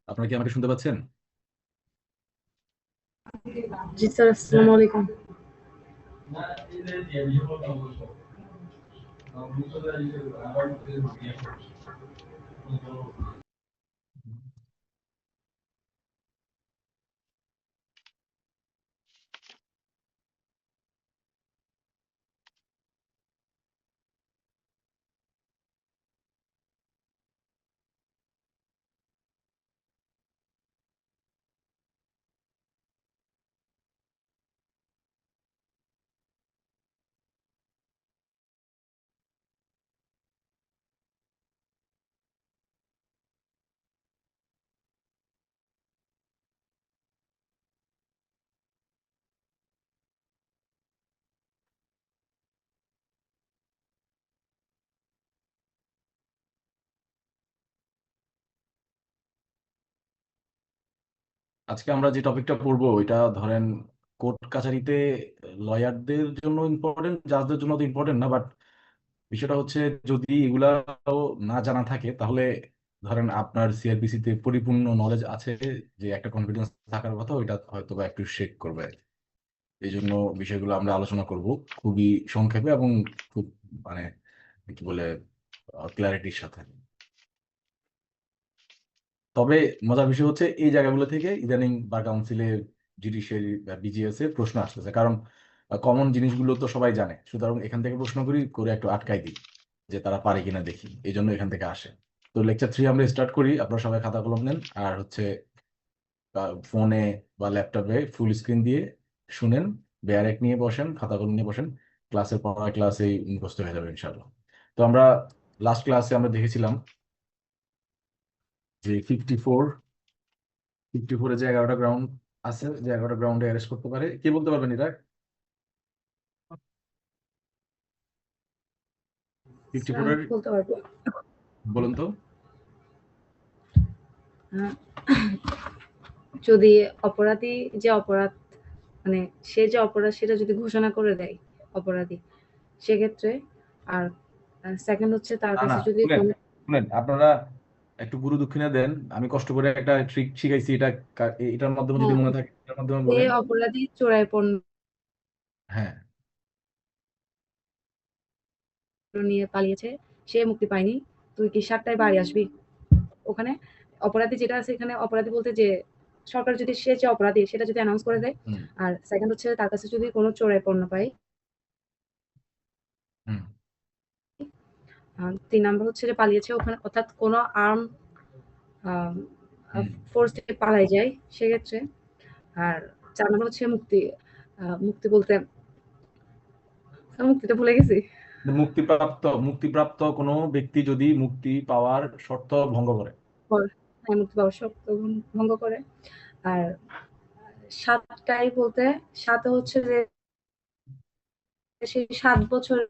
আপনারা কি আমাকে শুনতে পাচ্ছেন? জি স্যার, আসসালামু আলাইকুম। আজকে আমরা যে টপিকটা পড়বো এটা ধরেন কোর্ট কাছারিতে লয়ারদের জন্য ইম্পর্টেন্ট, জাজদের জন্য তো ইম্পর্টেন্ট না, বাট বিষয়টা হচ্ছে যদি এগুলাও না জানা থাকে তাহলে ধরেন আপনার সিআরপিসি তে পরিপূর্ণ নলেজ আছে, যে একটা কনফিডেন্স থাকার কথা, ওইটা হয়তো বা একটু শেক করবে আর কি। এই জন্য বিষয়গুলো আমরা আলোচনা করব খুবই সংক্ষেপে এবং খুব মানে কি বলে ক্ল্যারিটির সাথে। তবে মজার বিষয় হচ্ছে এই জায়গাগুলো থেকে ইদানিং বার কাউন্সিলে, জুডিশিয়ারি বা বিজিএস এর প্রশ্ন আসতেছে, কারণ কমন জিনিসগুলো তো সবাই জানে, সুতরাং এখান থেকে প্রশ্ন করি করে একটু আটকাই দিই যে তারা পারে কিনা দেখি, এই জন্য এখান থেকে আসে। তো লেকচার 3 আমরা স্টার্ট করি, আপনারা সবাই খাতা কলম নেন আর হচ্ছে ফোনে বা ল্যাপটপে ফুল স্ক্রিন দিয়ে শুনেন, ব্যারেক নিয়ে বসেন, খাতা কলম নিয়ে বসেন, ক্লাসের পড়া ক্লাসেই মুখস্থ হয়ে যাবে ইনশাআল্লাহ। তো আমরা লাস্ট ক্লাসে আমরা দেখেছিলাম যে 54 যে 11টা গ্রাউন্ড আছে, যে 11টা গ্রাউন্ডে অ্যারেস্ট করতে পারে, কে বলতে পারবেন এটা? ফিফটি স্যার, ফোরের বলতে পারবো। বলুন তো। আহ, যদি অপরাধী যে অপরাধ, মানে সে যে অপরাধ সেটা যদি ঘোষণা করে দেয় অপরাধী, সেক্ষেত্রে। আর সেকেন্ড হচ্ছে তার না না, কাছে যদি শুনেন কোনো শুনেন আপনারা একটু গুরু দক্ষিণা দেন। আমি কষ্ট করে একটা ট্রিক শিখাইছি, এটা এটার মাধ্যমে যদি হ্যাঁ, মনে থাকে এটার মাধ্যমে যে বলেন। অপরাধী চোরাই পণ্য হ্যাঁ। নিয়ে পালিয়েছে, সে মুক্তি পায়নি, তুই কি 7টায় বাড়ি আসবি? ওখানে অপরাধী যেটা আছে, এখানে অপরাধী বলতে যে সরকার যদি সে যে অপরাধী সেটা যদি অ্যানাউন্স করে দেয়। হুম। আর সেকেন্ড হচ্ছে তার কাছে যদি কোনো চোরাই পণ্য পায়। হুম। 3 নাম্বার হচ্ছে যে পালিয়েছে ওখানে, অর্থাৎ কোনো আর্ম হুম। ফোর্স থেকে পালাই যায় সেক্ষেত্রে। আর 4 নাম্বার হচ্ছে মুক্তি। মুক্তি বলতে মুক্তিটা ভুলে গেছি। মুক্তিপ্রাপ্ত কোনো ব্যক্তি যদি মুক্তি পাওয়ার শর্ত ভঙ্গ করে। হ্যাঁ, মুক্তি পাওয়ার শর্ত ভঙ্গ করে। আর 7টাই বলতে 7 হচ্ছে যে সেই 7 বছরের,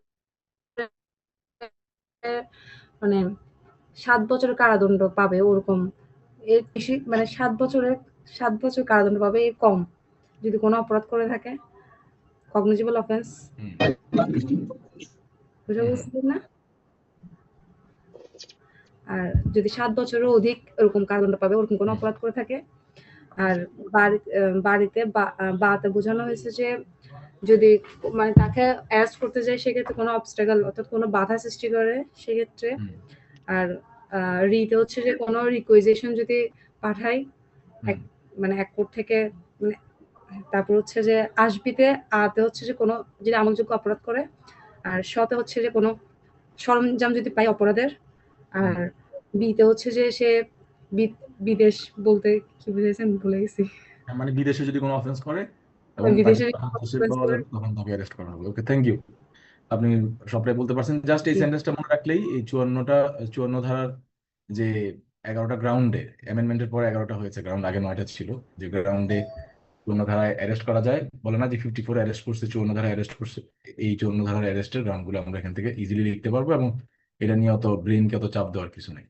মানে 7 বছরের কারাদণ্ড পাবে ওরকম। এর বেশি মানে 7 বছর কারাদণ্ড পাবে, এর কম যদি কোনো অপরাধ করে থাকে। কগনিজেবল অফেন্স, হুম। বুঝা হুম। বলছিলেন না? আর যদি 7 বছরের অধিক এরকম কারাদণ্ড পাবে ওরকম কোনো হুম। অপরাধ করে থাকে। আর বাড়িতে বাতে বোঝানো হয়েছে যে যদি মানে তাকে অ্যারেস্ট করতে যায় সেক্ষেত্রে কোনো অবস্ট্রাগল অর্থাৎ কোনো বাধা সৃষ্টি করে সেক্ষেত্রে। হুম। আর রিতে হচ্ছে যে কোনো রিকুইজিশন যদি পাঠায় হুম। এক, মানে এক কোর্ট থেকে, মানে তারপর হচ্ছে যে আসবিতে, আতে হচ্ছে যে কোনো যদি আমলযোগ্য অপরাধ করে। আর শতে হচ্ছে যে কোনো সরঞ্জাম যদি পায় অপরাধের। হুম। আর বিতে হচ্ছে যে সে বিদেশ বলতে কি বুঝেছেন ভুলে গেছি। হ্যাঁ, মানে বিদেশে যদি কোনো অফেন্স করে এবং তাকে বিদেশের তখন দেশে পাওয়া যাবে, তখন তাকে অ্যারেস্ট করা হবে। ওকে, থ্যাংক ইউ। আপনি সবটাই বলতে পারছেন, জাস্ট এই সেন্টেন্সটা মনে রাখলেই এই 54 ধারার যে 11টা গ্রাউন্ডে, অ্যামেন্ডমেন্টের পরে 11টা হয়েছে গ্রাউন্ড, আগে 9টা ছিল, যে গ্রাউন্ডে 54 ধারায় অ্যারেস্ট করা যায়, বলে না যে 54 অ্যারেস্ট করছে, 54 ধারায় অ্যারেস্ট করছে, এই 54 ধারার অ্যারেস্টের গ্রাউন্ডগুলো আমরা এখান থেকে ইজিলি লিখতে পারবো, এবং এটা নিয়ে অত ব্রেনকে অত চাপ দেওয়ার কিছু নেই।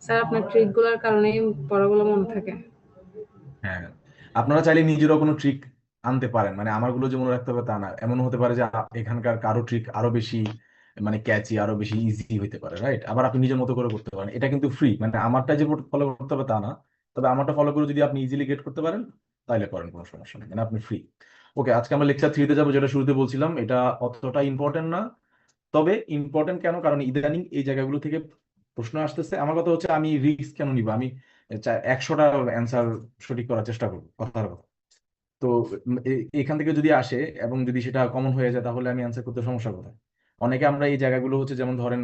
স্যার, আপনার ট্রিক গুলার কারণেই পড়াগুলো মনে থাকে। হ্যাঁ, আপনারা চাইলে নিজেরও কোনো ট্রিক আনতে পারেন, মানে আমারগুলো যে মনে রাখতে হবে তা না, এমন হতে পারে যে এখানকার কারো ট্রিক আরো বেশি মানে ক্যাচি, আরো বেশি ইজি হইতে পারে, রাইট? আবার আপনি নিজের মতো করে করতে পারেন, এটা কিন্তু ফ্রি, মানে আমারটা যে ফলো করতে হবে তা না, তবে আমারটা ফলো করে যদি আপনি ইজিলি গেট করতে পারেন তাহলে করেন, কোনো সমস্যা নেই, মানে আপনি ফ্রি। ওকে, আজকে আমরা লেকচার 3-তে যাবো, যেটা শুরুতে বলছিলাম, এটা অতটা ইম্পর্টেন্ট না, তবে ইম্পর্টেন্ট কেন, কারণ ইদানিং এই জায়গাগুলো থেকে প্রশ্ন আসতেছে। আমার কথা হচ্ছে, আমি রিস্ক কেন নিব? আমি 100টা অ্যান্সার সঠিক করার চেষ্টা করবো, কথার কথা। তো এখান থেকে যদি আসে এবং যদি সেটা কমন হয়ে যায়, তাহলে আমি অ্যান্সার করতে সমস্যা কোথায়? অনেকে আমরা এই জায়গাগুলো হচ্ছে, যেমন ধরেন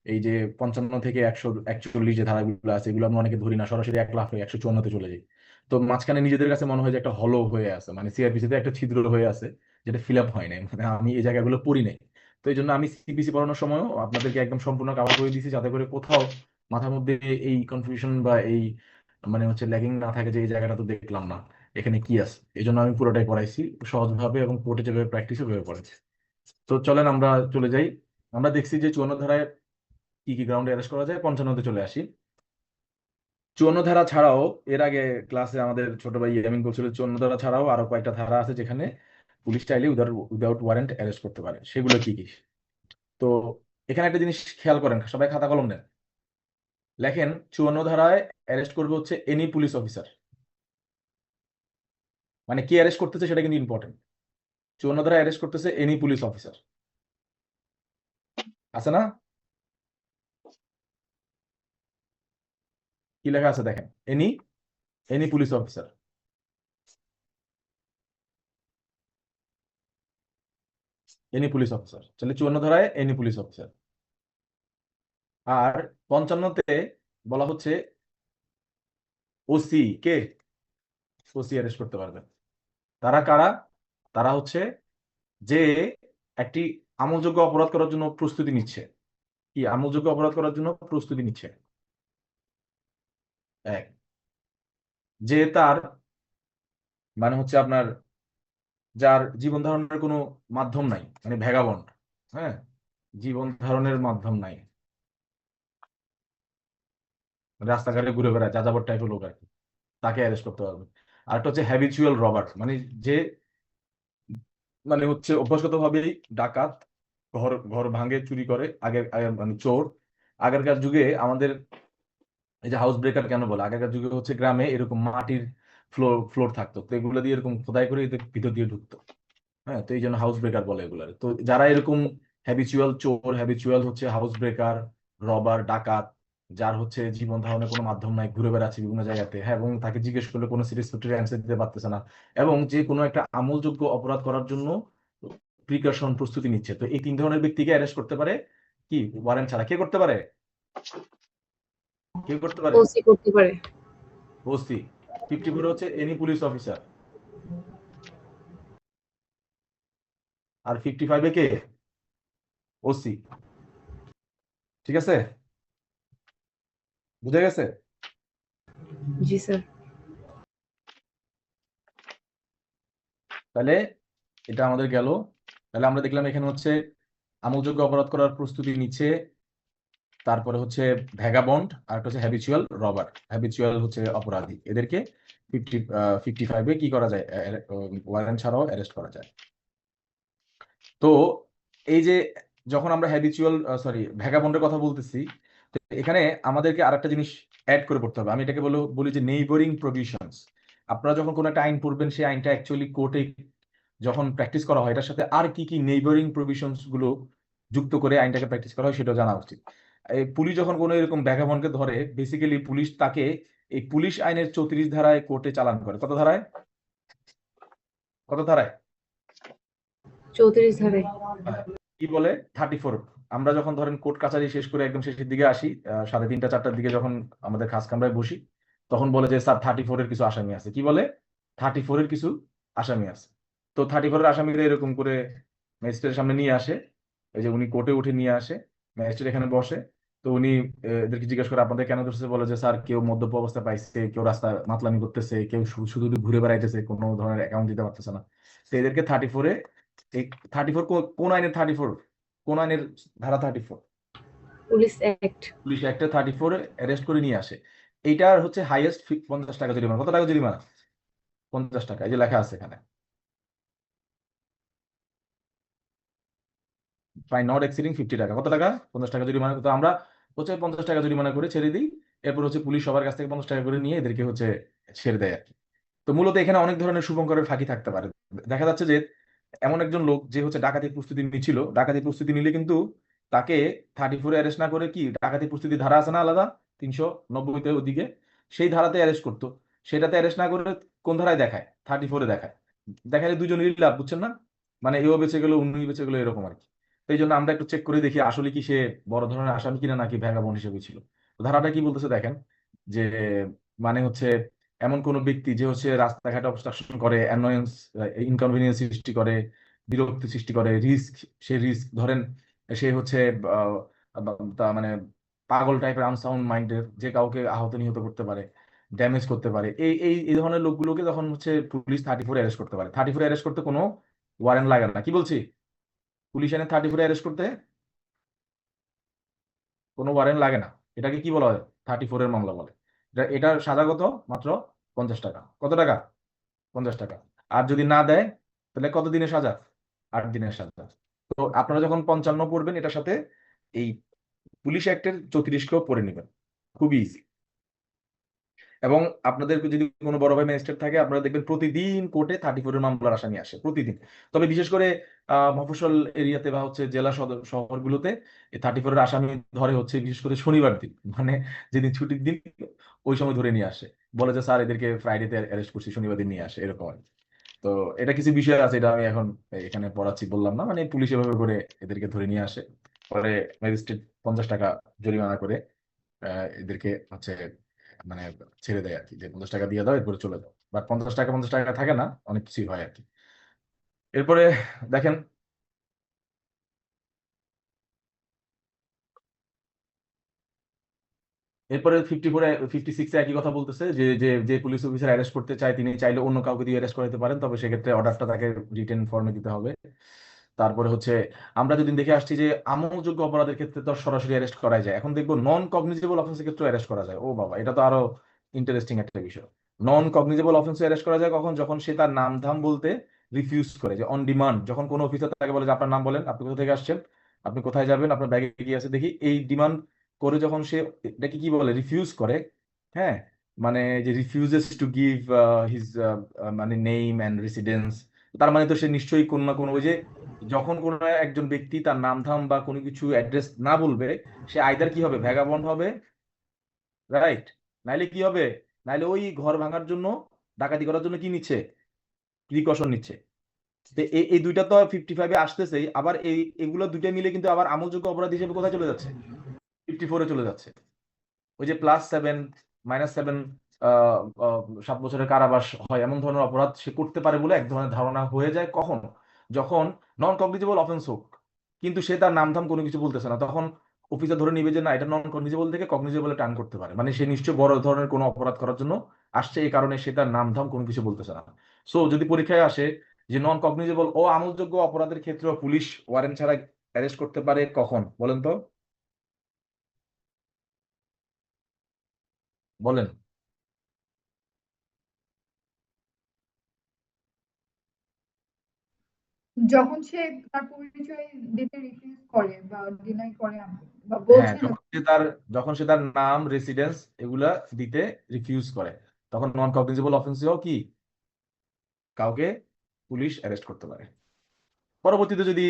এই যে 55 থেকে 141 যে ধারাগুলো আছে, এগুলো আমরা অনেকে ধরি না, সরাসরি 1 লাফ হয়ে 154-তে চলে যাই। তো মাঝখানে নিজেদের কাছে মনে হয় যে একটা হলো হয়ে আছে, মানে সিআরপিসি তে একটা ছিদ্র হয়ে আছে, যেটা ফিল আপ হয় নাই, মানে আমি এই জায়গাগুলো পড়ি নাই। তো এই জন্য আমি সিপিসি পড়ানোর সময়ও আপনাদেরকে একদম সম্পূর্ণ কাভার করে দিয়েছি, যাতে করে কোথাও মাথার মধ্যে এই কনফিউশন বা এই মানে হচ্ছে ল্যাগিং না থাকে, যে এই জায়গাটা তো দেখলাম না, এখানে কি আছে। এই জন্য আমি পুরোটাই পড়াইছি সহজভাবে, এবং কোর্টে যেভাবে প্র্যাকটিস ওইভাবে পড়াইছি। তো চলেন আমরা চলে যাই। আমরা দেখছি যে 54 ধারায় কি কি গ্রাউন্ডে অ্যারেস্ট করা যায়। 55-তে চলে আসি। 54 ধারা ছাড়াও, এর আগে ক্লাসে আমাদের ছোট ভাই ইয়ামিন বলছিল, 54 ধারা ছাড়াও আরো কয়েকটা ধারা আছে যেখানে পুলিশ চাইলে উইদাউট ওয়ারেন্ট অ্যারেস্ট করতে পারে। সেগুলো কি কি? তো এখানে একটা জিনিস খেয়াল করেন, সবাই খাতা কলম নেন, লেখেন 54 ধারায় অ্যারেস্ট করবে হচ্ছে এনি পুলিশ অফিসার। মানে কি অ্যারেস্ট করতেছে সেটা কিন্তু ইম্পর্টেন্ট। 54 ধারায় অ্যারেস্ট করতেছে এনি পুলিশ অফিসার, আছে না? কি লেখা আছে দেখেন, any any police officer. Any police officer, তাহলে 54 ধারায় এনি পুলিশ অফিসার। আর 55-তে বলা হচ্ছে ওসি, কে? ওসি অ্যারেস্ট করতে পারবে। তারা কারা? তারা হচ্ছে যে একটি আমলযোগ্য অপরাধ করার জন্য প্রস্তুতি নিচ্ছে। কি আমলযোগ্য অপরাধ করার জন্য প্রস্তুতি নিচ্ছে? এক, যে তার মানে হচ্ছে আপনার, যার জীবন ধারণের কোনো মাধ্যম নাই, মানে ভ্যাগাবন্ড, হ্যাঁ, জীবন ধারণের মাধ্যম নাই, রাস্তাঘাটে ঘুরে বেড়ায় যাযাবর টাইপের লোক আর কি, তাকে অ্যারেস্ট করতে পারবে। আর একটা হচ্ছে হ্যাবিচুয়াল রবার, মানে যে মানে হচ্ছে অভ্যাসগত ভাবেই ডাকাত, ঘর ঘর ভাঙে, চুরি করে, মানে চোর। আগেরকার যুগে আমাদের এই যে হাউস ব্রেকার কেন বলে, আগেরকার যুগে হচ্ছে গ্রামে এরকম মাটির ফ্লোর ফ্লোর থাকতো, তো এগুলো দিয়ে এরকম খোদাই করে এদের ভিতর দিয়ে ঢুকতো। হ্যাঁ, তো এই জন্য হাউস ব্রেকার বলে এগুলো। তো যারা এরকম হ্যাবিচুয়াল চোর, হ্যাবিচুয়াল হচ্ছে হাউস ব্রেকার, রবার, ডাকাত, যার হচ্ছে জীবন ধারণের কোনো মাধ্যম নাই, ঘুরে বেড়াচ্ছে বিভিন্ন জায়গাতে, হ্যাঁ, এবং তাকে জিজ্ঞেস করলে কোনো স্যাটিসফ্যাক্টরি অ্যান্সার দিতে পারতেছে না, এবং যে কোনো একটা আমলযোগ্য অপরাধ করার জন্য প্রিকশন প্রস্তুতি নিচ্ছে, তো এই 3 ধরনের ব্যক্তিকে অ্যারেস্ট করতে পারে কি ওয়ারেন্ট ছাড়া। কে করতে পারে? কে করতে পারে? ওসি করতে পারে। ওসি। 54 হচ্ছে এনি পুলিশ অফিসার। আর 55-এ কে? ওসি। ঠিক আছে, বুঝা গেছে? জি স্যার। তাহলে এটা আমাদের গেল। তাহলে আমরা দেখলাম এখানে হচ্ছে আমলযোগ্য অপরাধ করার প্রস্তুতি নিচ্ছে, তারপরে হচ্ছে ভ্যাগাবন্ড, আর একটা হচ্ছে হ্যাবিচুয়াল রবার। হ্যাবিচুয়াল হচ্ছে অপরাধী, এদেরকে 55-এ কি করা যায়, ওয়ারেন্ট ছাড়াও অ্যারেস্ট করা যায়। তো এই যে যখন আমরা হ্যাবিচুয়াল ভ্যাগাবন্ডের কথা বলতেছি, তো এখানে আমাদেরকে আরেকটা জিনিস অ্যাড করে পড়তে হবে। আমি এটাকে বলি যে নেইবরিং প্রভিশনস। আপনারা যখন কোনো একটা আইন পড়বেন, সেই আইনটা অ্যাকচুয়ালি কোর্টে যখন প্র্যাকটিস করা হয়, এটার সাথে আর কি কি নেইবরিং প্রভিশনস গুলো যুক্ত করে আইনটাকে প্র্যাকটিস করা হয় সেটা জানা উচিত। এই পুলিশ যখন কোনো এরকম ভ্যাগাবন্ডকে ধরে, বেসিক্যালি পুলিশ তাকে এই পুলিশ আইনের 34 ধারায় কোর্টে চালান করে। কত ধারায়? কত ধারায়? 34 ধারে। কি বলে 34। আমরা যখন ধরেন কোর্ট কাছারি শেষ করে একদম শেষের দিকে আসি, 3:30-4টার দিকে যখন আমাদের খাস কামরায় বসি, তখন বলে যে স্যার 34-এর কিছু আসামি আছে। কি বলে? 34-এর কিছু আসামি আছে। তো 34-এর আসামিরা এরকম করে ম্যাজিস্ট্রেটের সামনে নিয়ে আসে, এই যে উনি কোর্টে উঠে নিয়ে আসে, ম্যাজিস্ট্রেট এখানে বসে। তো উনি এদেরকে জিজ্ঞেস করে আপনাদের কেন ধরছে, বলে যে স্যার কেউ মদ্যপ অবস্থা পাইছে, কেউ রাস্তা মাতলামি করতেছে, কেউ শুধু ঘুরে বেড়াইতেছে, কোনো ধরনের অ্যাকাউন্ট দিতে পারতেছে না। তো এদেরকে 34-এ, এই 34 কোন আইনের 34? কোন আইনের ধারা 34? Police act. পুলিশ অ্যাক্টে 34-এ অ্যারেস্ট করে নিয়ে আসে। এইটার হচ্ছে হাইয়েস্ট 50 টাকা জরিমানা। কত টাকা জরিমানা? 50 টাকা। এই যে লেখা আছে এখানে। ফাইন নট এক্সিডিং 50 টাকা। কত টাকা? 50 টাকা জরিমানা। তো আমরা হচ্ছে 50 টাকা জরিমানা করে ছেড়ে দিই। এরপর হচ্ছে পুলিশ সবার কাছ থেকে 50 টাকা করে নিয়ে এদেরকে হচ্ছে ছেড়ে দেয় আর কি। তো মূলত এখানে অনেক ধরনের শুভঙ্করের ফাঁকি থাকতে পারে। দেখা যাচ্ছে যে এমন একজন লোক যে হচ্ছে ডাকাতির প্রস্তুতি নিচ্ছিল, ডাকাতির প্রস্তুতি নিলে কিন্তু তাকে 34 অ্যারেস্ট না করে কি ডাকাতির প্রস্তুতি ধারা আছে না আলাদা 390-তে ওদিকে, সেই ধারাতে অ্যারেস্ট করতো। সেটাতে অ্যারেস্ট না করে কোন ধারায় দেখায়? 34-এ দেখায়। দেখালে দুজনেরই লাভ, বুঝছেন না? মানে এও বেঁচে গেল, উনিও বেঁচে গেল, এরকম আর কি। তো এই জন্য আমরা একটু চেক করে দেখি আসলে কি সে বড় ধরনের আসামি কিনা নাকি ভ্যাগাবন্ড হিসেবে ছিল। তো ধারাটা কি বলতেছে দেখেন, যে মানে হচ্ছে এমন কোন ব্যক্তি যে হচ্ছে রাস্তাঘাটে অবস্ট্রাকশন করে, অ্যানোয়েন্স, ইনকনভিনিয়েন্স সৃষ্টি করে, বিরক্তি সৃষ্টি করে, রিস্ক, সে রিস্ক ধরেন সে হচ্ছে আহ, তা মানে পাগল টাইপের আনসাউন্ড মাইন্ডের, যে কাউকে আহত নিহত করতে পারে, ড্যামেজ করতে পারে, এই এই এই ধরনের লোকগুলোকে তখন হচ্ছে পুলিশ 34 অ্যারেস্ট করতে পারে। 34 অ্যারেস্ট করতে কোনো ওয়ারেন্ট লাগে না। কি বলছি? পুলিশ এনে 34 অ্যারেস্ট করতে কোনো ওয়ারেন্ট লাগে না। এটাকে কি বলা হয়? 34-এর মামলা বলে। এটার সাজা কত? মাত্র 50 টাকা। কত টাকা? 50 টাকা। আর যদি না দেয় তাহলে কত দিনের সাজা? 8 দিনের সাজা। তো আপনারা যখন 55 পড়বেন এটার সাথে এই পুলিশ অ্যাক্টের 34কেও পড়ে নেবেন। খুবই ইজি। এবং আপনাদের যদি কোনো বড় ভাই ম্যাজিস্ট্রেট থাকে, আপনারা দেখবেন প্রতিদিন কোর্টে 34-এর মামলার আসামি আসে প্রতিদিন। তবে বিশেষ করে মফস্বল এরিয়াতে বা হচ্ছে জেলা সদর শহরগুলোতে এই 34-এর আসামি ধরে হচ্ছে বিশেষ করে শনিবার দিন, মানে যেদিন ছুটির দিন, ওই সময় ধরে নিয়ে আসে। বলে যে স্যার এদেরকে ফ্রাইডেতে অ্যারেস্ট করছি, শনিবার দিন নিয়ে আসে, এরকম আর কি। তো এটা কিছু বিষয় আছে, এটা আমি এখন এখানে পড়াচ্ছি বললাম না, মানে পুলিশ এভাবে করে এদেরকে ধরে নিয়ে আসে। পরে ম্যাজিস্ট্রেট 50 টাকা জরিমানা করে এদেরকে হচ্ছে মানে ছেড়ে দেয় আর কি, যে 50 টাকা দিয়ে দাও এরপরে চলে যাও। বাট 50 টাকা থাকে না, অনেক কিছুই হয় আর কি। এরপরে দেখেন, এরপরে 56-এ একই কথা বলতেছে যে যে যে পুলিশ অফিসার অ্যারেস্ট করতে চায় তিনি চাইলে অন্য কাউকে দিয়ে অ্যারেস্ট করাতে পারেন, তবে সেক্ষেত্রে অর্ডারটা তাকে রিটেন ফর্মে দিতে হবে। তারপরে হচ্ছে আমরা যদি দেখে আসছি যে আমলযোগ্য অপরাধের ক্ষেত্রে তো সরাসরি অ্যারেস্ট করা যায়, এখন দেখবো নন কগনিজেবল অফেন্সের ক্ষেত্রে অ্যারেস্ট করা যায়। ও বাবা, এটা তো আরো ইন্টারেস্টিং একটা বিষয়। নন কগনিজেবল অফেন্সে অ্যারেস্ট করা যায় কখন? যখন সে তার নাম ধাম বলতে রিফিউজ করে, যে অন ডিমান্ড, যখন কোনো অফিসার তাকে বলে যে আপনার নাম বলেন, আপনি কোথা থেকে আসছেন, আপনি কোথায় যাবেন, আপনার ব্যাগে কি আছে দেখি, এই ডিমান্ড করে যখন সে এটাকে কি বলে রিফিউজ করে, হ্যাঁ, মানে যে রিফিউজেস টু গিভ হিজ মানে নেম অ্যান্ড রেসিডেন্স, তার মানে তো সে নিশ্চয়ই কোনো না কোনো, ওই যে যখন কোনো একজন ব্যক্তি তার নাম ধাম বা কোনো কিছু অ্যাড্রেস না বলবে, সে আইদার কি হবে? ভ্যাগাবন্ড হবে, রাইট? নাইলে কি হবে? নাইলে ওই ঘর ভাঙার জন্য, ডাকাতি করার জন্য কি নিচ্ছে? প্রিকশন নিচ্ছে। তো এই এই দুইটা তো 55-এ আসতেছেই, আবার এই এগুলো দুইটা মিলে কিন্তু আবার আমলযোগ্য অপরাধ হিসেবে কোথায় চলে যাচ্ছে? 54-এ চলে যাচ্ছে। ওই যে +7 -7 7 বছরের কারাবাস হয়, এমন ধরনের অপরাধ সে করতে পারে বলে এক ধরনের ধারণা হয়ে যায় কখন? যখন নন কগনিজেবল অফেন্স হোক, কিন্তু সে তার নামধাম কোনো কিছু বলতেছে না, তখন অফিসার ধরে নিবে যে না, এটা নন কগনিজেবল থেকে কগনিজেবলে টার্ন করতে পারে, মানে সে নিশ্চয়ই বড় ধরনের কোনো অপরাধ করার জন্য আসছে, এই কারণে সে তার নামধাম কোনো কিছু বলতেছে না। সো যদি পরীক্ষায় আসে যে নন কগনিজেবল ও আমলযোগ্য অপরাধের ক্ষেত্রে পুলিশ ওয়ারেন্ট ছাড়া অ্যারেস্ট করতে পারে কখন, বলেন তো? বলেন। যখন সে তার পরিচয় দিতে রিফিউজ করে বা ডিনাই করে বা হ্যাঁ, বলছে না। যখন সে তার নাম, রেসিডেন্স এগুলা দিতে রিফিউজ করে, তখন নন কগনিজেবল অফেন্সেও কি কাউকে পুলিশ অ্যারেস্ট করতে পারে। পরবর্তীতে যদি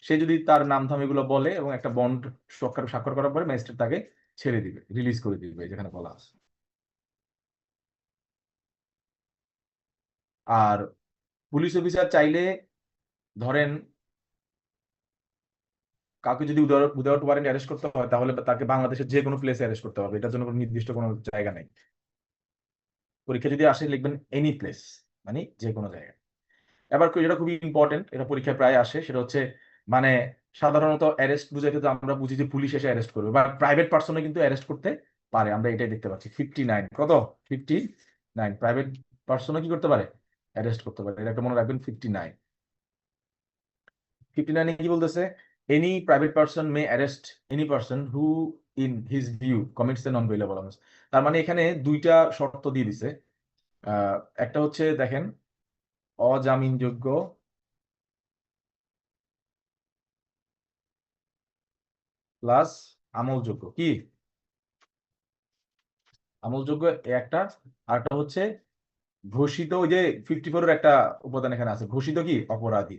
সে যদি তার নাম ধাম এগুলো বলে এবং একটা বন্ড স্বাক্ষর করার পরে ম্যাজিস্ট্রেট তাকে ছেড়ে দিবে, রিলিজ করে দিবে, যেখানে বলা আছে। আর পুলিশ অফিসার চাইলে ধরেন কাউকে যদি উইদাউট ওয়ারেন্ট অ্যারেস্ট করতে হয়, তাহলে তাকে বাংলাদেশের যে কোনো প্লেসে অ্যারেস্ট করতে হবে, এটার জন্য কোনো নির্দিষ্ট কোনো জায়গা নেই। পরীক্ষা যদি আসে লিখবেন এনি প্লেস, মানে যে কোনো জায়গায়। এবার যেটা খুবই ইম্পর্টেন্ট, এটা পরীক্ষায় প্রায় আসে, সেটা হচ্ছে মানে সাধারণত অ্যারেস্ট বুঝাইতে তো আমরা বুঝি যে পুলিশ এসে অ্যারেস্ট করবে, বা প্রাইভেট পার্সনে কিন্তু অ্যারেস্ট করতে পারে, আমরা এটাই দেখতে পাচ্ছি। 59 কত? 59 প্রাইভেট পার্সনে কি করতে পারে? অ্যারেস্ট করতে পারে। এটা একটা মনে রাখবেন, 59। 59-এ কি বলতেছে? Any private person May arrest any person who in his view commits A non bailable offence. তার মানে এখানে দুইটা শর্ত দিয়ে দিছে। একটা হচ্ছে দেখেন, অজামিনযোগ্য প্লাস আমলযোগ্য কি আমলযোগ্য একটা, আর একটা হচ্ছে ঘোষিত, ওই যে 54 এর একটা উপাদান এখানে আছে, ঘোষিত কি অপরাধী।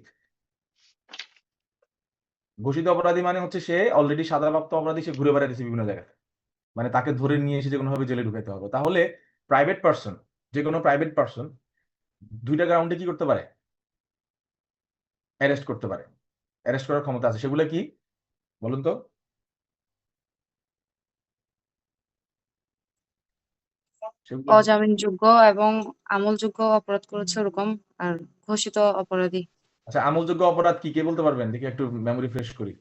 ঘোষিত অপরাধী মানে হচ্ছে সে অলরেডি সাজাপ্রাপ্ত অপরাধী, সে ঘুরে বেড়াতেছে বিভিন্ন জায়গায়, মানে তাকে ধরে নিয়ে এসে যে কোনোভাবে জেলে ঢুকাইতে হবে। তাহলে প্রাইভেট পার্সন, যে কোনো প্রাইভেট পার্সন দুইটা গ্রাউন্ডে কি করতে পারে, অ্যারেস্ট করতে পারে, অ্যারেস্ট করার ক্ষমতা আছে। সেগুলো কি বলুন তো? সেগুলো কি? অজামিনযোগ্য এবং আমলযোগ্য অপরাধ করেছে ওরকম, আর ঘোষিত অপরাধী। আচ্ছা, আমলযোগ্য অপরাধ কি কে বলতে পারবেন? দেখি একটু মেমোরি ফ্রেশ করি।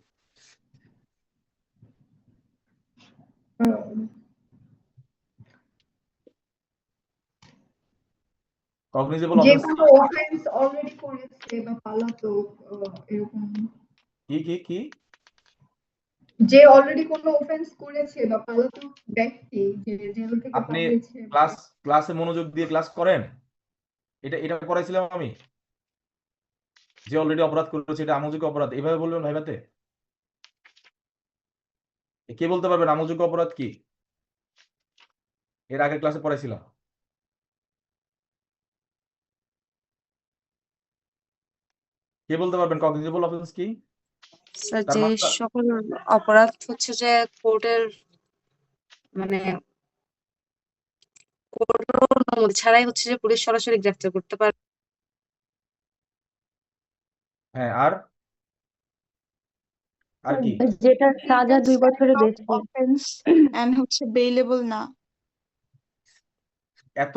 কগনিজেবল যে অফেন্স কোনো অফেন্স অলরেডি করেছে বা পলাতক, এরকম। কি কি কি? যে অলরেডি কোনো অফেন্স করেছে বা পলাতক ব্যক্তি, যে জেল থেকে আপনি পালিয়েছে। ক্লাসে মনোযোগ দিয়ে ক্লাস করেন? এটা এটা করাইছিলাম আমি। যে অলরেডি অপরাধ করেছে এটা আমলযোগ্য অপরাধ, এইভাবে বলবেন ভাইবাতে? কে বলতে পারবেন আমলযোগ্য অপরাধ কি? এর আগের ক্লাসে পড়াইছিলাম। কে বলতে পারবেন কগনিজেবল অফেন্স কি? স্যার, তার যে মাত্রা সকল অপরাধ হচ্ছে যে কোর্টের মানে কোর্টের অনুমতি ছাড়াই হচ্ছে যে পুলিশ সরাসরি গ্রেফতার করতে পারে। হ্যাঁ, আর আর কি? যেটা সাজা 2 বছরের বেশি। অফেন্স এন্ড হচ্ছে বেইলেবল না। এত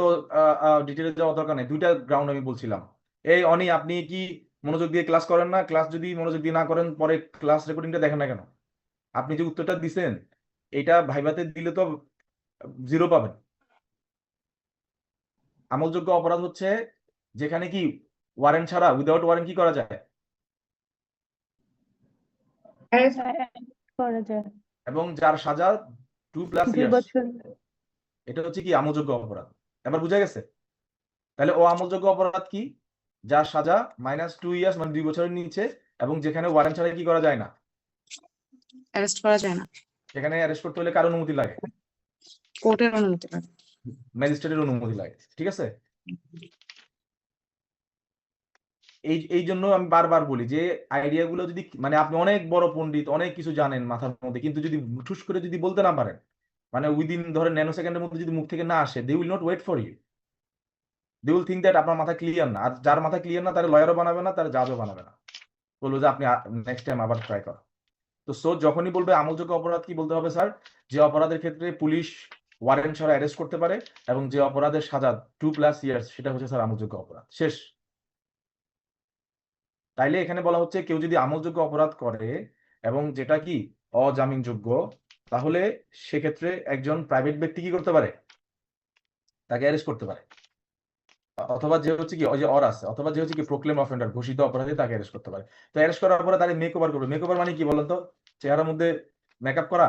ডিটেলে যাওয়া দরকার নেই, দুইটা গ্রাউন্ড আমি বলছিলাম। এই অনি, আপনি কি মনোযোগ দিয়ে ক্লাস করেন না? ক্লাস যদি মনোযোগ দিয়ে না করেন, পরে ক্লাস রেকর্ডিংটা দেখেন না কেন? আপনি যে উত্তরটা দিছেন এটা ভাইভাতে দিলে তো 0 পাবেন। আমলযোগ্য অপরাধ হচ্ছে যেখানে কি ওয়ারেন্ট ছাড়া, উইদাউট ওয়ারেন্ট কি করা যায়, arrest করা যায় এবং যার সাজা 2+ 2 ইয়ার্স, বছর। এটা হচ্ছে কি আমলযোগ্য অপরাধ। এবার বুঝা গেছে? তাহলে ও আমলযোগ্য অপরাধ কি? যার সাজা -2 ইয়ার্স, মানে 2 বছরের নিচে, এবং যেখানে ওয়ারেন্ট ছাড়া কি করা যায় না, অ্যারেস্ট করা যায় না, সেখানে অ্যারেস্ট করতে হলে কার অনুমতি লাগে? কোর্টের অনুমতি লাগে। ম্যাজিস্ট্রেটের অনুমতি লাগে। ঠিক আছে? এই জন্য আমি বারবার বলি যে আইডিয়াগুলো যদি, মানে আপনি অনেক বড় পণ্ডিত, অনেক কিছু জানেন মাথার মধ্যে, কিন্তু যদি ঠুস করে যদি বলতে না পারেন, মানে উইদিন ধরেন ন্যানো সেকেন্ডের মধ্যে যদি মুখ থেকে না আসে, they will not wait for you, they will think that আপনার মাথা ক্লিয়ার না। আর যার মাথা ক্লিয়ার না, তার লয়ারও বানাবে না, তার জাজও বানাবে না, বলবো যে আপনি নেক্সট টাইম আবার ট্রাই করেন। তো যখনই বলবে আমলযোগ্য অপরাধ কি, বলতে হবে স্যার যে অপরাধের ক্ষেত্রে পুলিশ ওয়ারেন্ট ছাড়া অ্যারেস্ট করতে পারে এবং যে অপরাধের সাজা 2+ ইয়ার্স, সেটা হচ্ছে স্যার আমলযোগ্য অপরাধ। শেষ। তাইলে এখানে বলা হচ্ছে কেউ যদি আমলযোগ্য অপরাধ করে এবং যেটা কি অজামিনযোগ্য, তাহলে সেক্ষেত্রে একজন প্রাইভেট ব্যক্তি কি করতে পারে, তাকে অ্যারেস্ট করতে পারে, অথবা যে হচ্ছে কি ওই যে আছে, অথবা যে হচ্ছে কি প্রোক্লেম অফেন্ডার, ঘোষিত অপরাধী, তাকে অ্যারেস্ট করতে পারে। তো অ্যারেস্ট করার পরে তাকে মেকওভার করবে। মেকওভার মানে কি বলেন তো? চেহারার মধ্যে মেকআপ করা।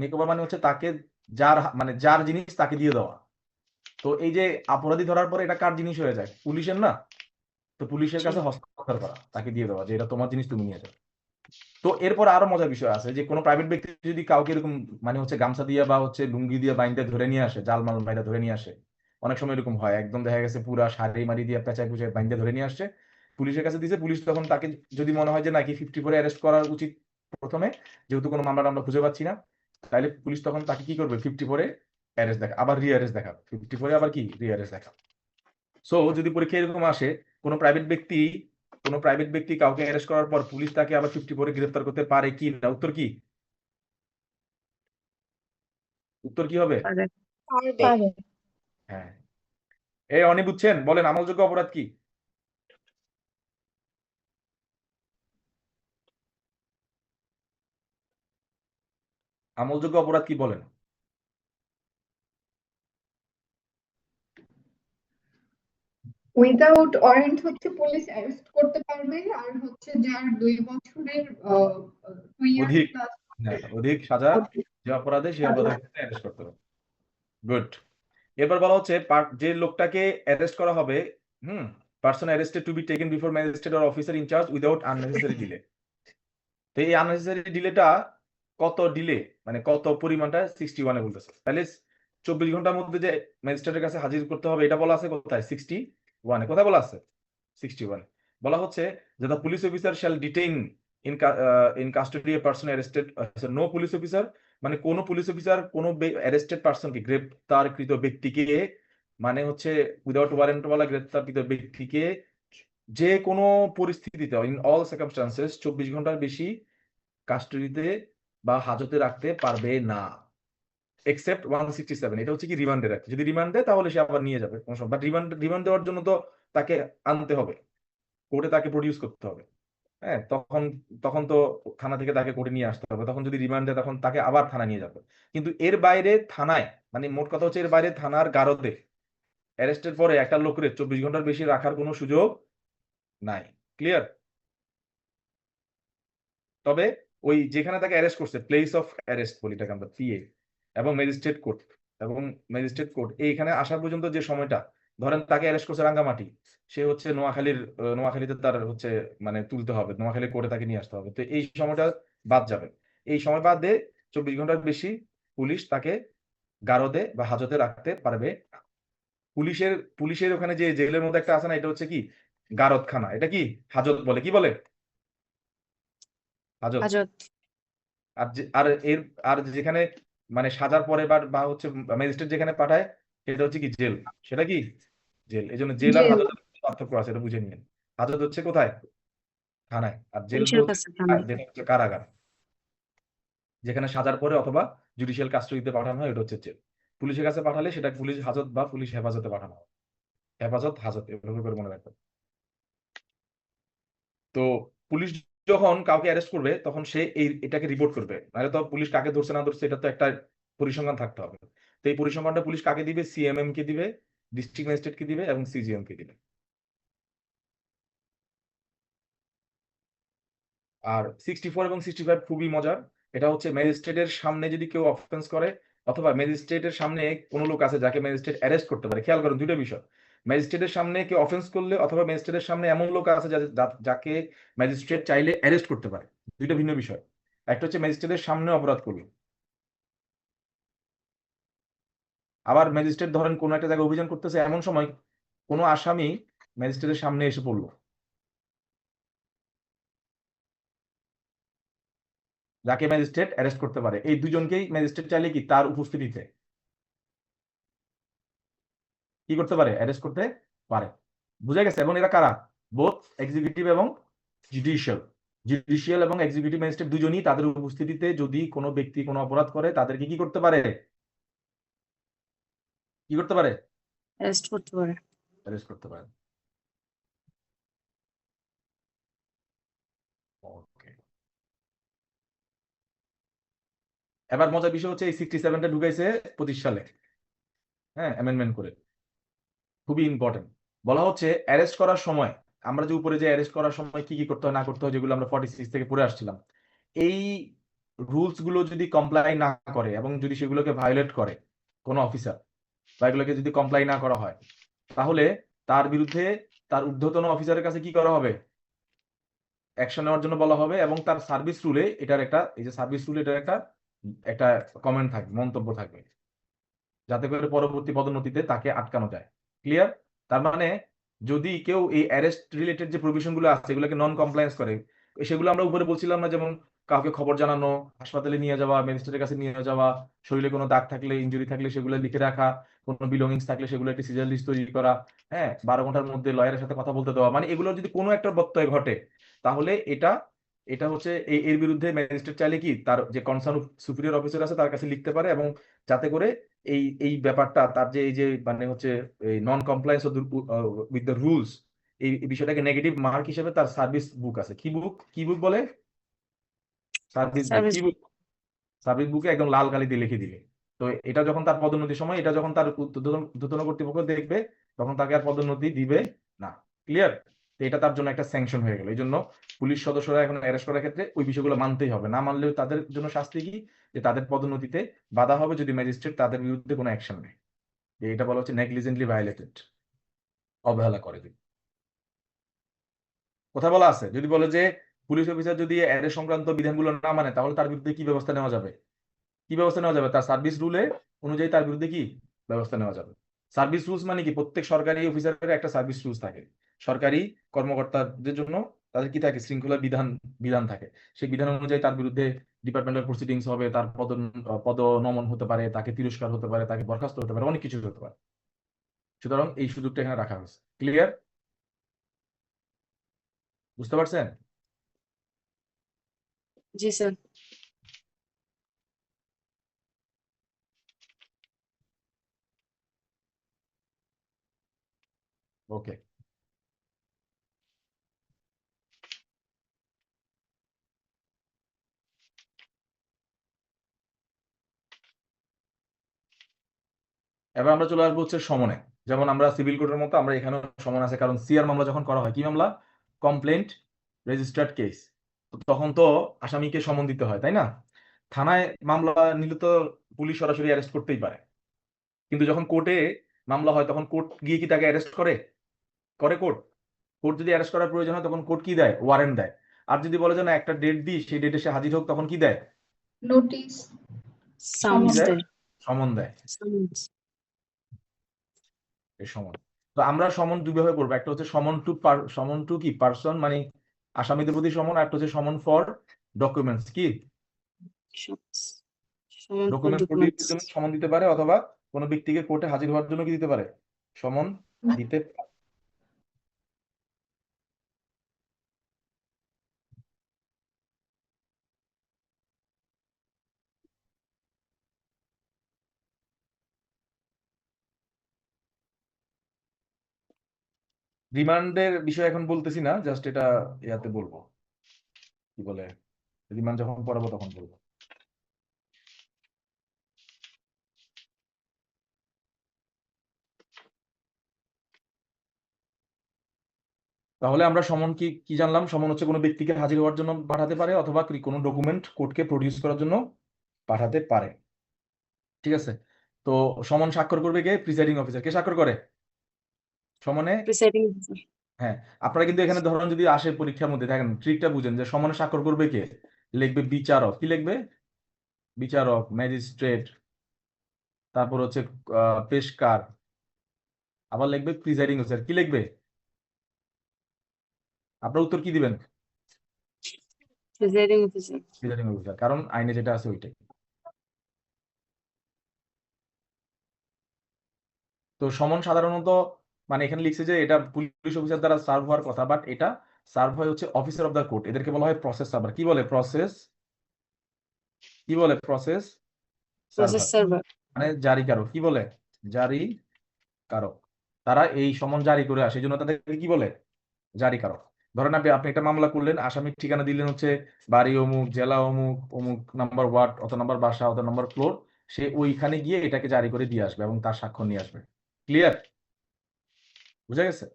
মেকওভার মানে হচ্ছে তাকে মানে যার জিনিস তাকে দিয়ে দেওয়া। তো এই যে অপরাধী ধরার পরে এটা কার জিনিস হয়ে যায়? পুলিশের না? তো পুলিশের কাছে হস্তান্তর করা, তাকে দিয়ে দেওয়া যে এটা তোমার জিনিস, তুমি নিয়ে যাও। তো এরপর আরো মজার বিষয় আছে যে কোনো প্রাইভেট ব্যক্তি যদি কাউকে এরকম মানে হচ্ছে গামছা দিয়ে বা হচ্ছে লুঙ্গি দিয়ে বাইন্দে ধরে নিয়ে আসে, জালমাল বাইরে ধরে নিয়ে আসে, অনেক সময় এরকম হয়, একদম দেখা গেছে পুরা শাড়ি মারি দিয়ে পেঁচায় পুচায় বাইন্দে ধরে নিয়ে আসছে, পুলিশের কাছে দিয়েছে। পুলিশ তখন তাকে যদি মনে হয় যে নাকি 54 অ্যারেস্ট করা উচিত প্রথমে, যেহেতু কোনো মামলা আমরা খুঁজে পাচ্ছি না, তাহলে পুলিশ তখন তাকে কি করবে, 54 অ্যারেস্ট দেখা, আবার রি-অ্যারেস্ট দেখা, 54 আবার কি রি-অ্যারেস্ট দেখা। সো যদি পরীক্ষা এরকম আসে, কোনো প্রাইভেট ব্যক্তি কাউকে অ্যারেস্ট করার পর পুলিশ তাকে আবার 54 গ্রেফতার করতে পারে কি না? উত্তর কি? উত্তর কি হবে? পারে। হ্যাঁ। এই অনি বুঝছেন? বলেন আমলযোগ্য অপরাধ কি? আমলযোগ্য অপরাধ কি বলেন? উইদাউট ওয়ারেন্ট হচ্ছে পুলিশ অ্যারেস্ট করতে পারবে, আর হচ্ছে যার 2 বছরের 2 ইয়ার্স অধিক, প্লাস হ্যাঁ, অধিক সাজা যে অপরাধে, সেই অপরাধের ক্ষেত্রে অ্যারেস্ট করতে হবে। গুড। এরপর বলা হচ্ছে যে লোকটাকে অ্যারেস্ট করা হবে, person arrested to be taken before magistrate or officer in charge without unnecessary delay. তো তো এই আননেসেসারি ডিলেটা কত ডিলে, মানে কত পরিমাণটা 61-এ বলতেছে। তাহলে 24 ঘন্টার মধ্যে যে ম্যাজিস্ট্রেটের কাছে হাজির করতে হবে এটা বলা আছে কোথায়? 61-এ। কোথায় বলা আছে? 61-এ বলা হচ্ছে যে the police officer shall detain in custody a person arrested. No police officer মানে কোন পুলিশ অফিসার কোন অ্যারেস্টেড পার্সনকে, গ্রেপ্তারকৃত ব্যক্তিকে, মানে হচ্ছে উইদাউট ওয়ারেন্টওয়ালা গ্রেপ্তারকৃত ব্যক্তিকে যে কোনো পরিস্থিতিতে ইন অল সার্কামস্টান্সেস 24 ঘন্টার বেশি কাস্টডিতে বা হাজতে রাখতে পারবে না, এক্সেপ্ট 167। এটা হচ্ছে কি রিমান্ডে রাখতে। যদি রিমান্ড দেয় তাহলে সে আবার নিয়ে যাবে কোনো সময়, বাট রিমান্ড দেওয়ার জন্য তো তাকে আনতে হবে, কোর্টে তাকে প্রডিউস করতে হবে। হ্যাঁ, তখন তখন তো থানা থেকে তাকে কোর্টে নিয়ে আসতে হবে। তখন যদি রিমান্ড দেয় তখন তাকে আবার থানা নিয়ে যাবে। কিন্তু এর বাইরে থানায়, মানে মোট কথা হচ্ছে এর বাইরে থানার গারদে অ্যারেস্টের পরে একটা লোকের 24 ঘন্টার বেশি রাখার কোনো সুযোগ নাই। ক্লিয়ার? তবে ওই যেখানে তাকে অ্যারেস্ট করছে, প্লেস অফ অ্যারেস্ট বলি এটাকে আমরা, পিএ, এবং ম্যাজিস্ট্রেট কোর্ট এইখানে আসার পর্যন্ত যে সময়টা, ধরেন তাকে অ্যারেস্ট করছে রাঙ্গামাটি, সে হচ্ছে নোয়াখালীতে তার হচ্ছে মানে তুলতে হবে, নোয়াখালী কোর্টে তাকে নিয়ে আসতে হবে। তো এই সময়টা বাদ যাবে। এই সময় বাদ দিয়ে 24 ঘন্টার বেশি পুলিশ তাকে গারদে বা হাজতে রাখতে পারবে না। পুলিশের ওখানে যে জেলের মধ্যে একটা আছে না, এটা হচ্ছে কি গারদখানা, এটা কি হাজত বলে, কি বলে? হাজত। হাজত। আর যেখানে মানে সাজার পরে বা হচ্ছে ম্যাজিস্ট্রেট যেখানে পাঠায় সেটা হচ্ছে কি জেল, সেটা কি জেল। এই জন্য জেল আর জেল। হাজতের মধ্যে পার্থক্য আছে, এটা বুঝে নিন। হাজত হচ্ছে কোথায়? থানায়। আর জেল পুলিশের হচ্ছে কাছে থানায়। যেটা হচ্ছে কারাগার, যেখানে সাজার পরে অথবা জুডিশিয়াল কাস্টডিতে পাঠানো হয়, এটা হচ্ছে জেল। পুলিশের কাছে পাঠালে সেটা পুলিশ হাজত বা পুলিশ হেফাজতে পাঠানো হয়। হেফাজত হাজত এভাবে করে মনে রাখবেন। তো পুলিশ যখন কাউকে অ্যারেস্ট করবে তখন সে এটাকে রিপোর্ট করবে, নাহলে তো পুলিশ কাকে ধরছে না ধরছে এটা তো একটা পরিসংখ্যান থাকতে হবে। তো এই পরিসংখ্যানটা পুলিশ কাকে দিবে? সিএমএম কে দিবে, ডিস্ট্রিক্ট ম্যাজিস্ট্রেট কে দিবে এবং সিজিএম কে দিবে। আর 64 এবং 65 খুবই মজার। এটা হচ্ছে ম্যাজিস্ট্রেটের সামনে যদি কেউ অফেন্স করে, অথবা ম্যাজিস্ট্রেটের সামনে কোনো লোক আছে যাকে ম্যাজিস্ট্রেট অ্যারেস্ট করতে পারে। খেয়াল করেন দুইটা বিষয়, ম্যাজিস্ট্রেটের সামনে কেউ অফেন্স করলে অথবা ম্যাজিস্ট্রেটের সামনে এমন লোক আছে যাকে ম্যাজিস্ট্রেট চাইলে অ্যারেস্ট করতে পারে, দুইটা ভিন্ন বিষয়। একটা হচ্ছে ম্যাজিস্ট্রেটের সামনে অপরাধ করলো, আবার ম্যাজিস্ট্রেট ধরেন কোনো একটা জায়গায় অভিযান করতেছে, এমন সময় কোনো আসামি ম্যাজিস্ট্রেটের সামনে এসে পড়লো, যাকে ম্যাজিস্ট্রেট অ্যারেস্ট করতে পারে। এই দুজনকেই ম্যাজিস্ট্রেট চাইলে কি তার উপস্থিতিতে কি করতে পারে? অ্যারেস্ট করতে পারে। বুঝা গেছে? এবং এরা কারা? বোথ এক্সিকিউটিভ এবং জুডিশিয়াল এবং এক্সিকিউটিভ ম্যাজিস্ট্রেট দুজনই তাদের উপস্থিতিতে যদি কোনো ব্যক্তি কোনো অপরাধ করে তাদেরকে কি করতে পারে? কি করতে পারে? অ্যারেস্ট করতে পারে। অ্যারেস্ট করতে পারে। ওকে, এবার মজার বিষয় হচ্ছে এই 67টা ঢুকাইছে 25 সালে, হ্যাঁ, অ্যামেন্ডমেন্ট করে। খুবই ইম্পর্টেন্ট। বলা হচ্ছে অ্যারেস্ট করার সময়, আমরা যে উপরে যে অ্যারেস্ট করার সময় কি কি করতে হয় না করতে হয়, যেগুলো আমরা 46 থেকে পড়ে আসছিলাম, এই রুলস গুলো যদি কমপ্লাই না করে এবং যদি সেগুলোকে ভায়োলেট করে কোনো অফিসার, বা এগুলোকে যদি কমপ্লাই না করা হয়, তাহলে তার বিরুদ্ধে তার ঊর্ধ্বতন অফিসারের কাছে কি করা হবে? অ্যাকশন নেওয়ার জন্য বলা হবে। এবং তার সার্ভিস রুলে এটার একটা, এই যে সার্ভিস রুলে এটার একটা একটা কমেন্ট থাকবে, মন্তব্য থাকবে, যাতে করে পরবর্তী পদোন্নতিতে তাকে আটকানো যায়। ক্লিয়ার? তার মানে যদি কেউ এই অ্যারেস্ট রিলেটেড যে প্রভিশন গুলো আছে এগুলোকে নন কমপ্লায়েন্স করে, সেগুলো আমরা উপরে বলছিলাম না, যেমন কাউকে খবর জানানো, হাসপাতালে নিয়ে যাওয়া, ম্যাজিস্ট্রেটের কাছে নিয়ে যাওয়া, শরীরে কোনো দাগ থাকলে, ইনজুরি থাকলে সেগুলো লিখে রাখা, কোনো বিলঙ্গিংস থাকলে সেগুলো একটা সিজার লিস্ট তৈরি করা, হ্যাঁ, 12 ঘন্টার মধ্যে লয়ারের সাথে কথা বলতে দেওয়া, মানে এগুলোর যদি কোনো একটা ব্যত্যয় ঘটে তাহলে এটা এটা হচ্ছে এর বিরুদ্ধে ম্যাজিস্ট্রেট চাইলে কি তার যে কনসার্ন সুপিরিয়র অফিসার আছে তার কাছে লিখতে পারে, এবং যাতে করে এই এই ব্যাপারটা তার যে এই যে মানে হচ্ছে এই নন কমপ্লায়েন্স উইথ দ্য রুলস, এই বিষয়টাকে নেগেটিভ মার্ক হিসেবে তার সার্ভিস বুক আছে। কি বুক বলে? Service book. কি বুক? সার্ভিস বুকে একদম লাল কালি দিয়ে লিখে দিবে। তো এটা যখন তার পদোন্নতির সময়, এটা যখন তার ঊর্ধ্বতন কর্তৃপক্ষ দেখবে তখন তাকে আর পদোন্নতি দিবে না। ক্লিয়ার? তো এটা তার জন্য একটা স্যাংশন হয়ে গেল। এই জন্য পুলিশ সদস্যরা এখন অ্যারেস্ট করার ক্ষেত্রে ওই বিষয়গুলো মানতেই হবে, না মানলেও তাদের জন্য শাস্তি কি, যে তাদের পদোন্নতিতে বাধা হবে যদি ম্যাজিস্ট্রেট তাদের বিরুদ্ধে কোনো অ্যাকশন নেয়। এটা বলা হচ্ছে নেগলিজেন্টলি ভায়োলেটেড, অবহেলা করে। যদি কোথায় বলা আছে, যদি বলে যে পুলিশ অফিসার যদি অ্যারেস্ট সংক্রান্ত বিধানগুলো না মানে তাহলে তার বিরুদ্ধে কি ব্যবস্থা নেওয়া যাবে? কি ব্যবস্থা নেওয়া যাবে? তার সার্ভিস রুলে অনুযায়ী তার বিরুদ্ধে কি ব্যবস্থা নেওয়া যাবে? সার্ভিস রুলস মানে কি? প্রত্যেক সরকারি অফিসারের একটা সার্ভিস রুলস থাকে। সরকারি কর্মকর্তাদের জন্য তাদের কি থাকে? শৃঙ্খলা বিধান বিধান থাকে। সেই বিধান অনুযায়ী তার বিরুদ্ধে ডিপার্টমেন্টাল প্রসিডিংস হবে, তার পদনমন হতে পারে, তাকে তিরস্কার হতে পারে, তাকে বরখাস্ত হতে পারে, অনেক কিছু হতে পারে। সুতরাং এই সুযোগটা এখানে রাখা হয়েছে। ক্লিয়ার? বুঝতে পারছেন? জি স্যার। ওকে। এবার আমরা চলে আসবো হচ্ছে সমনে। যেমন আমরা সিভিল কোর্টের মতো আমরা এখানেও সমন আছে, কারণ সিআর মামলা যখন করা হয়, কি মামলা? Complaint registered case. তখন তো আসামিকে সমন দিতে হয়, তাই না? থানায় মামলা নিলে তো পুলিশ সরাসরি অ্যারেস্ট করতেই পারে, কিন্তু যখন কোর্টে মামলা হয় তখন কোর্ট গিয়ে কি তাকে অ্যারেস্ট করে? কোর্ট কোর্ট যদি অ্যারেস্ট করার প্রয়োজন হয় তখন কোর্ট কি দেয়? ওয়ারেন্ট দেয়। আর যদি বলে যে না একটা ডেট দিই, সেই ডেটে সে হাজির হোক, তখন কি দেয়? নোটিশ। কি সামন্স দেয়? দেয়। সমন দেয়। সামন্স। এই সমন। তো আমরা সমন দুইভাবে করবো। একটা হচ্ছে সমন টু কি পার্সন, মানে আসামিদের প্রতি সমন, আর একটা হচ্ছে সমন ফর ডকুমেন্টস। কি সামন্স ফর ডকুমেন্ট ডকুমেন্টস। জন্য সমন দিতে পারে, অথবা কোনো ব্যক্তিকে কোর্টে হাজির হওয়ার জন্য কি দিতে পারে? সমন দিতে পারে। রিমান্ডের বিষয় এখন বলতেছি না, জাস্ট এটা ইয়াতে বলবো, কি বলে, রিমান্ড যখন পড়াবো তখন বলবো। তাহলে আমরা সমন কি কি জানলাম? সমন হচ্ছে কোনো ব্যক্তিকে হাজির হওয়ার জন্য পাঠাতে পারে, অথবা কোনো ডকুমেন্ট কোর্টকে প্রডিউস করার জন্য পাঠাতে পারে। ঠিক আছে? তো সমন স্বাক্ষর করবে কে? Presiding officer. কে স্বাক্ষর করে সমনে? Presiding officer. হ্যাঁ। আপনারা কিন্তু এখানে ধরুন যদি আসে পরীক্ষার মধ্যে, দেখেন ট্রিকটা বুঝেন যে সমনে স্বাক্ষর করবে কে? লিখবে বিচারক। কি লিখবে? বিচারক, ম্যাজিস্ট্রেট, তারপর হচ্ছে পেশকার, আবার লিখবে প্রিসাইডিং অফিসার। কি লিখবে? আপনার উত্তর কি দিবেন? Presiding officer. প্রিসাইডিং অফিসার, কারণ আইনে যেটা আছে ওইটাই। তো সমন সাধারণত মানে এখানে লিখছে যে এটা পুলিশ অফিসার দ্বারা সার্ভ হওয়ার কথা, বাট এটা সার্ভ হয় হচ্ছে অফিসার অফ দ্য কোর্ট। এদেরকে বলা হয় প্রসেস সার্ভার। কি বলে? প্রসেস, কি বলে? Process process server, server. মানে জারিকারক। কি বলে? জারিকারক। তারা এই সমন জারি করে আসে, এই জন্য তাদেরকে কি বলে? জারিকারক। ধরেন আপনি একটা মামলা করলেন, আসামির ঠিকানা দিলেন হচ্ছে বাড়ি অমুক, জেলা অমুক, অমুক নাম্বার ওয়ার্ড, অত নাম্বার বাসা, অত নাম্বার ফ্লোর। সে ওইখানে গিয়ে এটাকে জারি করে দিয়ে আসবে এবং তার স্বাক্ষর নিয়ে আসবে। ক্লিয়ার? বুঝা গেছে?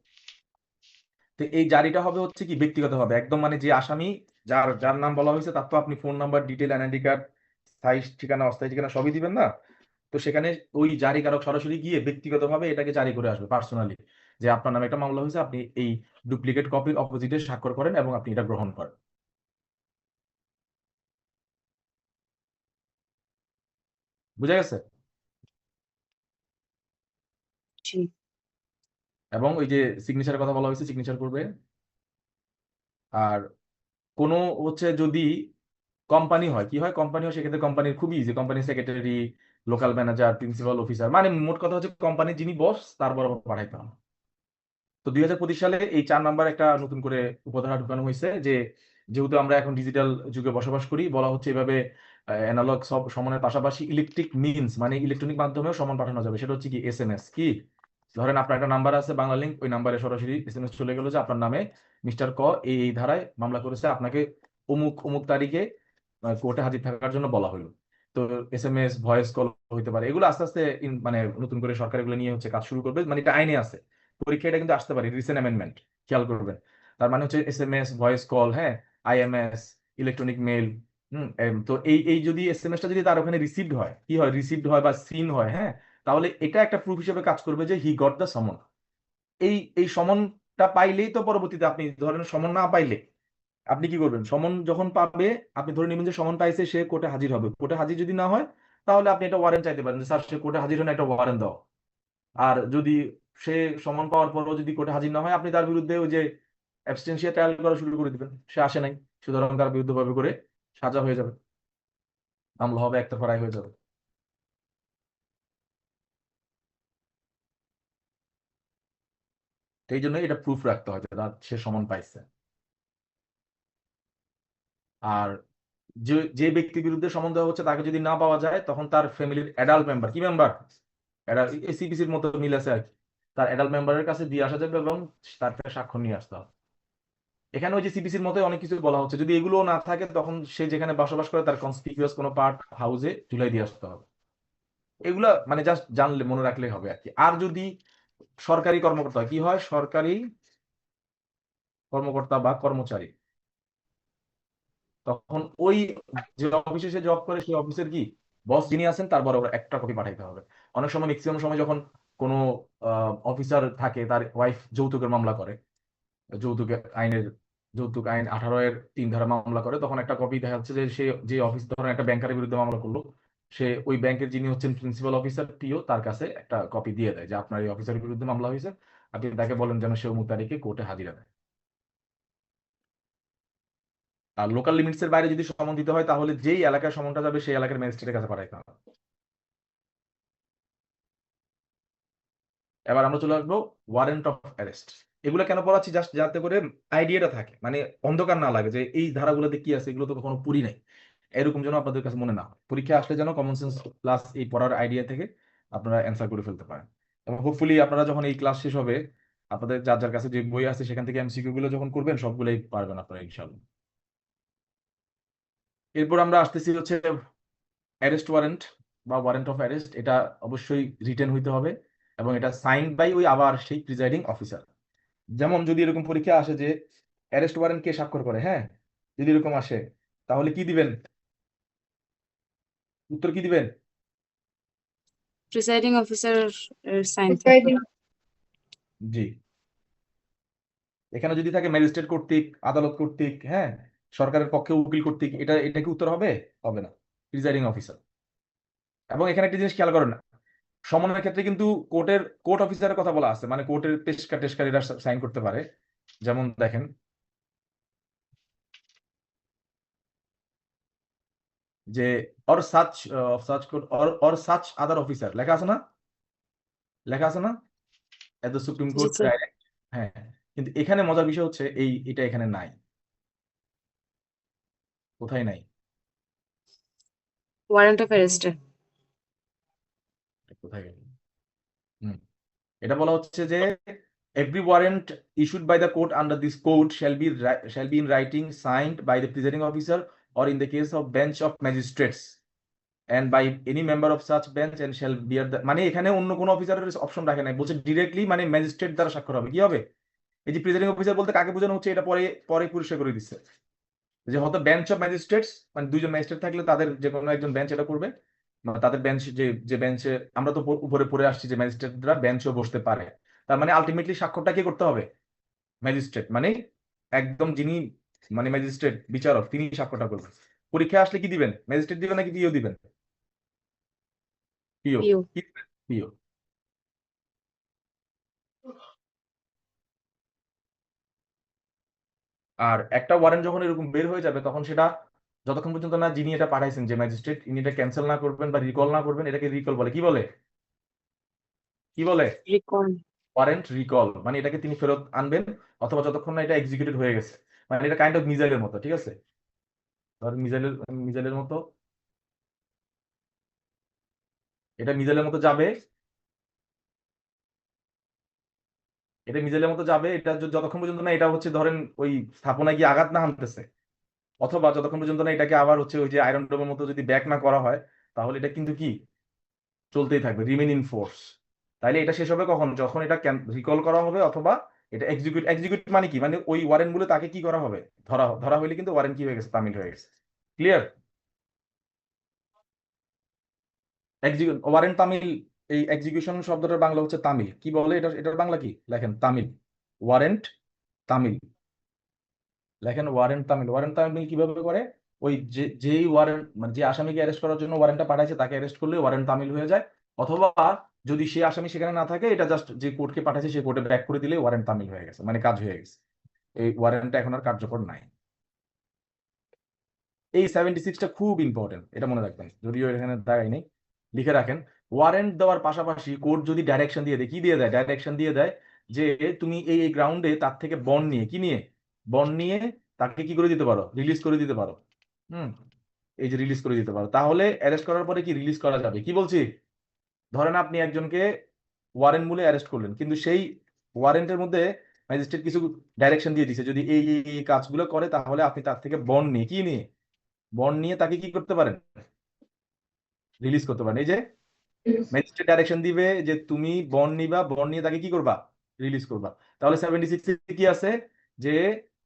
তো এই জারিটা হবে হচ্ছে কি ব্যক্তিগত হবে একদম, মানে যে আসামি, যার যার নাম বলা হয়েছে, তার তো আপনি phone number, detail, NID card, স্থায়ী ঠিকানা, অস্থায়ী ঠিকানা সবই দিবেন না? তো সেখানে ওই জারিকারক সরাসরি গিয়ে ব্যক্তিগতভাবে এটাকে জারি করে আসবে পার্সোনালি, যে আপনার নামে একটা মামলা হয়েছে, আপনি এই ডুপ্লিকেট কপির অপোজিটে স্বাক্ষর করেন এবং আপনি এটা গ্রহণ করেন। বুঝা গেছে? জি। এবং ওই যে সিগনেচারের কথা বলা হয়েছে, সিগনেচার করবে। আর কোনো হচ্ছে যদি কোম্পানি হয়, কি হয়? কোম্পানি হয় সেক্ষেত্রে কোম্পানির খুবই ইজি, কোম্পানির secretary, local manager, principal officer, মানে মোট কথা হচ্ছে কোম্পানির যিনি বস তার বরাবর পাঠাইতে হবে। তো 2025 সালে এই 4 নাম্বার একটা নতুন করে উপধারা ঢুকানো হয়েছে, যে যেহেতু আমরা এখন ডিজিটাল যুগে বসবাস করি, বলা হচ্ছে এভাবে অ্যানালগ সব সমানের পাশাপাশি ইলেকট্রিক মিনস, মানে ইলেকট্রনিক মাধ্যমেও সমান পাঠানো যাবে। সেটা হচ্ছে কি? এসএমএস। কি? ধরেন আপনার একটা নাম্বার আছে বাংলা লিংক, ওই নাম্বারে সরাসরি এসএমএস চলে গেল যে আপনার নামে মিস্টার ক এই ধারায় মামলা করেছে, আপনাকে অমুক অমুক তারিখে কোর্টে হাজির থাকার জন্য বলা হলো। তো এসএমএস, ভয়েস কল হইতে পারে। এগুলো আস্তে আস্তে মানে নতুন করে সরকার এগুলো নিয়ে হচ্ছে কাজ শুরু করবে, মানে এটা আইনে আছে। পরীক্ষা এটা কিন্তু আসতে পারে, রিসেন্ট অ্যামেন্ডমেন্ট, খেয়াল করবেন। তার মানে হচ্ছে এসএমএস, ভয়েস কল, হ্যাঁ, আইএমএস, ইলেকট্রনিক মেইল। তো এই যদি এসএমএসটা যদি তার ওখানে রিসিভড হয়, কি হয়? রিসিভড হয় বা সিন হয়, হ্যাঁ, তাহলে এটা একটা প্রুফ হিসেবে কাজ করবে যে হি গট দ্য সমন। এই সমনটা পাইলেই তো পরবর্তীতে আপনি ধরেন সমন না পাইলে আপনি কি করবেন? সমন যখন পাবে, আপনি ধরে নেবেন যে সমন পাইছে, সে কোর্টে হাজির হবে। কোর্টে হাজির যদি না হয়, তাহলে আপনি একটা ওয়ারেন্ট চাইতে পারেন যে স্যার সে কোর্টে হাজির হন, একটা ওয়ারেন্ট দাও। আর যদি সে সমন পাওয়ার পরও যদি কোর্টে হাজির না হয়, আপনি তার বিরুদ্ধে ওই যে অ্যাবস্টেনশিয়া ট্রায়াল করা শুরু করে দিবেন। সে আসে নাই, সুতরাং তার বিরুদ্ধে ভাবে করে সাজা হয়ে যাবে, মামলা হবে, একতরফা রায় হয়ে যাবে। তো এই জন্য এটা প্রুফ রাখতে হয় যে সে সমন পাইছে। আর যে যে ব্যক্তির বিরুদ্ধে সমন দেওয়া হচ্ছে তাকে যদি না পাওয়া যায়, তখন তার ফ্যামিলির অ্যাডাল্ট মেম্বার, কি মেম্বার, সিপিসির মতো মিল আছে আর কি, তার অ্যাডাল্ট মেম্বারের কাছে দিয়ে আসা যাবে এবং তার থেকে স্বাক্ষর নিয়ে আসতে হবে। এখানে ওই যে সিপিসির মতো অনেক কিছু বলা হচ্ছে, যদি এগুলো না থাকে তখন সে যেখানে বসবাস করে তার কনসপিকুয়াস কোনো পার্ট হাউসে ঝুলাই দিয়ে আসতে হবে। এগুলা মানে জাস্ট জানলে, মনে রাখলেই হবে আর কি। আর যদি সরকারি কর্মকর্তা হয়, কি হয়, সরকারি কর্মকর্তা বা কর্মচারী, তখন ওই যে অফিসে সে জব করে সেই অফিসের কি বস যিনি আছেন তার বরাবর একটা কপি পাঠাইতে হবে। অনেক সময়, ম্যাক্সিমাম সময় যখন কোনো অফিসার থাকে, তার ওয়াইফ যৌতুকের মামলা করে, যৌতুক আইনের যৌতুক আইন 18-এর 3 ধারা মামলা করে, তখন একটা কপি দেখা যাচ্ছে যে সে যে অফিস, ধরেন একটা ব্যাংকারের বিরুদ্ধে মামলা করলো, সে ওই ব্যাংকের যিনি হচ্ছেন প্রিন্সিপাল অফিসার টিও তার কাছে একটা কপি দিয়ে দেয় যে আপনার এই অফিসারের বিরুদ্ধে মামলা হয়েছে, আপনি তাকে বলেন যেন সে অমুক তারিখে কোর্টে হাজিরা দেয়। আর লোকাল লিমিটস এর বাইরে যদি সমন দিতে হয়, তাহলে যেই এলাকায় সমনটা যাবে সেই এলাকার ম্যাজিস্ট্রেটের কাছে পাঠাইতে হবে। এবার আমরা চলে আসবো ওয়ারেন্ট অফ অ্যারেস্ট। এগুলো কেন পড়াচ্ছি? জাস্ট যাতে করে আইডিয়াটা থাকে, মানে অন্ধকার না লাগে যে এই ধারাগুলোতে কি আছে, এগুলো তো কখনো পড়ি নাই, এরকম যেন আপনাদের কাছে মনে না হয়। পরীক্ষা আসলে যেন কমন সেন্স প্লাস এই পড়ার আইডিয়া থেকে আপনারা অ্যান্সার করে ফেলতে পারেন। এবং হোপফুলি আপনারা যখন এই ক্লাস শেষ হবে, আপনাদের যার যার কাছে যে বই আছে সেখান থেকে এমসিকিউ গুলো যখন করবেন, সবগুলোই পারবেন আপনারা ইনশাআল্লাহ। এরপর আমরা আসতেছি হচ্ছে অ্যারেস্ট ওয়ারেন্ট বা ওয়ারেন্ট অফ অ্যারেস্ট। এটা অবশ্যই রিটেন হইতে হবে এবং এটা সাইন বাই ওই আবার সেই প্রিজাইডিং অফিসার। যেমন যদি এরকম পরীক্ষা আসে যে অ্যারেস্ট ওয়ারেন্ট কে স্বাক্ষর করে, হ্যাঁ, যদি এরকম আসে, তাহলে কি দিবেন? উত্তর কি দিবেন? প্রিসাইডিং অফিসার সাইন Presiding জি। এখানে যদি থাকে ম্যাজিস্ট্রেট কর্তৃক, আদালত কর্তৃক, হ্যাঁ, সরকারের পক্ষে উকিল কর্তৃক, এটা কি উত্তর হবে? হবে না, প্রিজাইডিং অফিসার। এবং এখানে একটা জিনিস খেয়াল করেন, সমনের ক্ষেত্রে কিন্তু কোর্ট অফিসারের কথা বলা আছে, মানে কোর্টের পেশকার টেশকার এরা সাইন করতে পারে। যেমন দেখেন, যে অর সাচ আদার অফিসার লেখা আছে না, লেখা আছে না, at the supreme G court sir. Direct. হ্যাঁ, কিন্তু এখানে মজার বিষয় হচ্ছে এটা এখানে নাই। কোথায় নাই? ওয়ারেন্ট অফ অ্যারেস্টে। কোথায় গেল? এটা বলা হচ্ছে যে every warrant issued by the court under this code shall be in writing, signed by the presiding officer or in the case of bench of magistrates and by any member of such bench and shall bear the, মানে এখানে অন্য কোনো অফিসারের option রাখে নাই, বলছে directly মানে magistrate দ্বারা স্বাক্ষর হবে। কি হবে? এই যে প্রিজাইডিং অফিসার বলতে কাকে বোঝানো হচ্ছে, এটা পরে পরে পরিষ্কার করে দিচ্ছে যে হয়তো বেঞ্চ অফ ম্যাজিস্ট্রেটস, মানে 2জন ম্যাজিস্ট্রেট থাকলে তাদের যে কোনো একজন বেঞ্চ এটা করবে, মানে তাদের বেঞ্চ যে বেঞ্চে আমরা তো উপরে পড়ে আসছি যে ম্যাজিস্ট্রেটরা বেঞ্চেও বসতে পারে। তার মানে আলটিমেটলি স্বাক্ষরটা কে করতে হবে? ম্যাজিস্ট্রেট, মানে একদম যিনি মানে ম্যাজিস্ট্রেট বিচারক, তিনি স্বাক্ষরটা করবেন। পরীক্ষা আসলে কি দিবেন? ম্যাজিস্ট্রেট দিবেন নাকি পিও দিবেন? পিও। পিও। কি দিবেন? পিও। আর একটা ওয়ারেন্ট যখন এরকম বের হয়ে যাবে, তখন সেটা যতক্ষণ পর্যন্ত না যিনি এটা পাঠাইছেন যে ম্যাজিস্ট্রেট, ইনি এটা ক্যান্সেল না করবেন বা রিকল না করবেন, এটাকে রিকল বলে। কি বলে? কি বলে? রিকল। ওয়ারেন্ট রিকল, মানে এটাকে তিনি ফেরত আনবেন, অথবা যতক্ষণ না এটা এক্সিকিউটেড হয়ে গেছে। মানে এটা কাইন্ড অফ মিসাইলের মতো, ঠিক আছে? ধর মিসাইলের মতো, এটা মিসাইলের মতো যাবে, এটা মিসাইলের মতো যাবে, এটা যতক্ষণ পর্যন্ত না এটা হচ্ছে ধরেন ওই স্থাপনায় গিয়ে আঘাত না হানতেছে, অথবা যতক্ষণ পর্যন্ত না এটাকে আবার হচ্ছে ওই যে আয়রন ডোমের মতো যদি ব্যাক না করা হয়, তাহলে এটা কিন্তু কি চলতেই থাকবে, রিমেন ইন ফোর্স। তাইলে এটা শেষ হবে কখন? যখন এটা রিকল করা হবে, অথবা এটা এক্সিকিউট মানে কি, মানে ওই ওয়ারেন্ট গুলো তাকে কি করা হবে, ধরা হইলে কিন্তু ওয়ারেন্ট কি হয়ে গেছে, তামিল হয়ে গেছে। ক্লিয়ার? ওয়ারেন্ট তামিল, এই এক্সিকিউশন শব্দটার বাংলা হচ্ছে তামিল। কি বলে এটার বাংলা কি? লেখেন তামিল, ওয়ারেন্ট তামিল লেখেন ওয়ারেন্ট তামিল। ওয়ারেন্ট তামিল কিভাবে করে? ওই যেই ওয়ারেন্ট মানে যে আসামিকে অ্যারেস্ট করার জন্য ওয়ারেন্টটা পাঠাইছে তাকে অ্যারেস্ট করলে ওয়ারেন্ট তামিল হয়ে যায়, অথবা যদি সে আসামি সেখানে না থাকে, এটা জাস্ট যে কোর্টকে পাঠাইছে সেই কোর্টে ব্যাক করে দিলে ওয়ারেন্ট তামিল হয়ে গেছে, মানে কাজ হয়ে গেছে। এই ওয়ারেন্টটা এখন আর কার্যকর নাই। এই 76টা খুব ইম্পর্টেন্ট, এটা মনে রাখবেন, যদিও এখানে দাঁড়াই নেই, লিখে রাখেন। ওয়ারেন্ট দেওয়ার পাশাপাশি কোর্ট যদি ডাইরেকশন দিয়ে দেয়, কি দিয়ে দেয়? ডাইরেকশন দিয়ে দেয় যে তুমি এই এই গ্রাউন্ডে তার থেকে বন্ড নিয়ে, কি নিয়ে? বন্ড নিয়ে তাকে কি করে দিতে পারো? রিলিজ করে দিতে পারো। হুম, এই যে রিলিজ করে দিতে পারো, তাহলে অ্যারেস্ট করার পরে কি রিলিজ করা যাবে। কি বলছি? ধরেন আপনি একজনকে ওয়ারেন্ট মূলে অ্যারেস্ট করলেন, কিন্তু সেই ওয়ারেন্টের মধ্যে ম্যাজিস্ট্রেট কিছু ডাইরেকশন দিয়ে দিছে, যদি এই এই এই কাজগুলো করে তাহলে আপনি তার থেকে বন্ড নিয়ে, কি নিয়ে? বন্ড নিয়ে তাকে কি করতে পারেন? রিলিজ করতে পারেন। এই যে ম্যাজিস্ট্রেট ডাইরেকশন দিবে যে তুমি বন্ড নিবা, বন্ড নিয়ে তাকে কি করবা? রিলিজ করবা। তাহলে 76 কি আছে? যে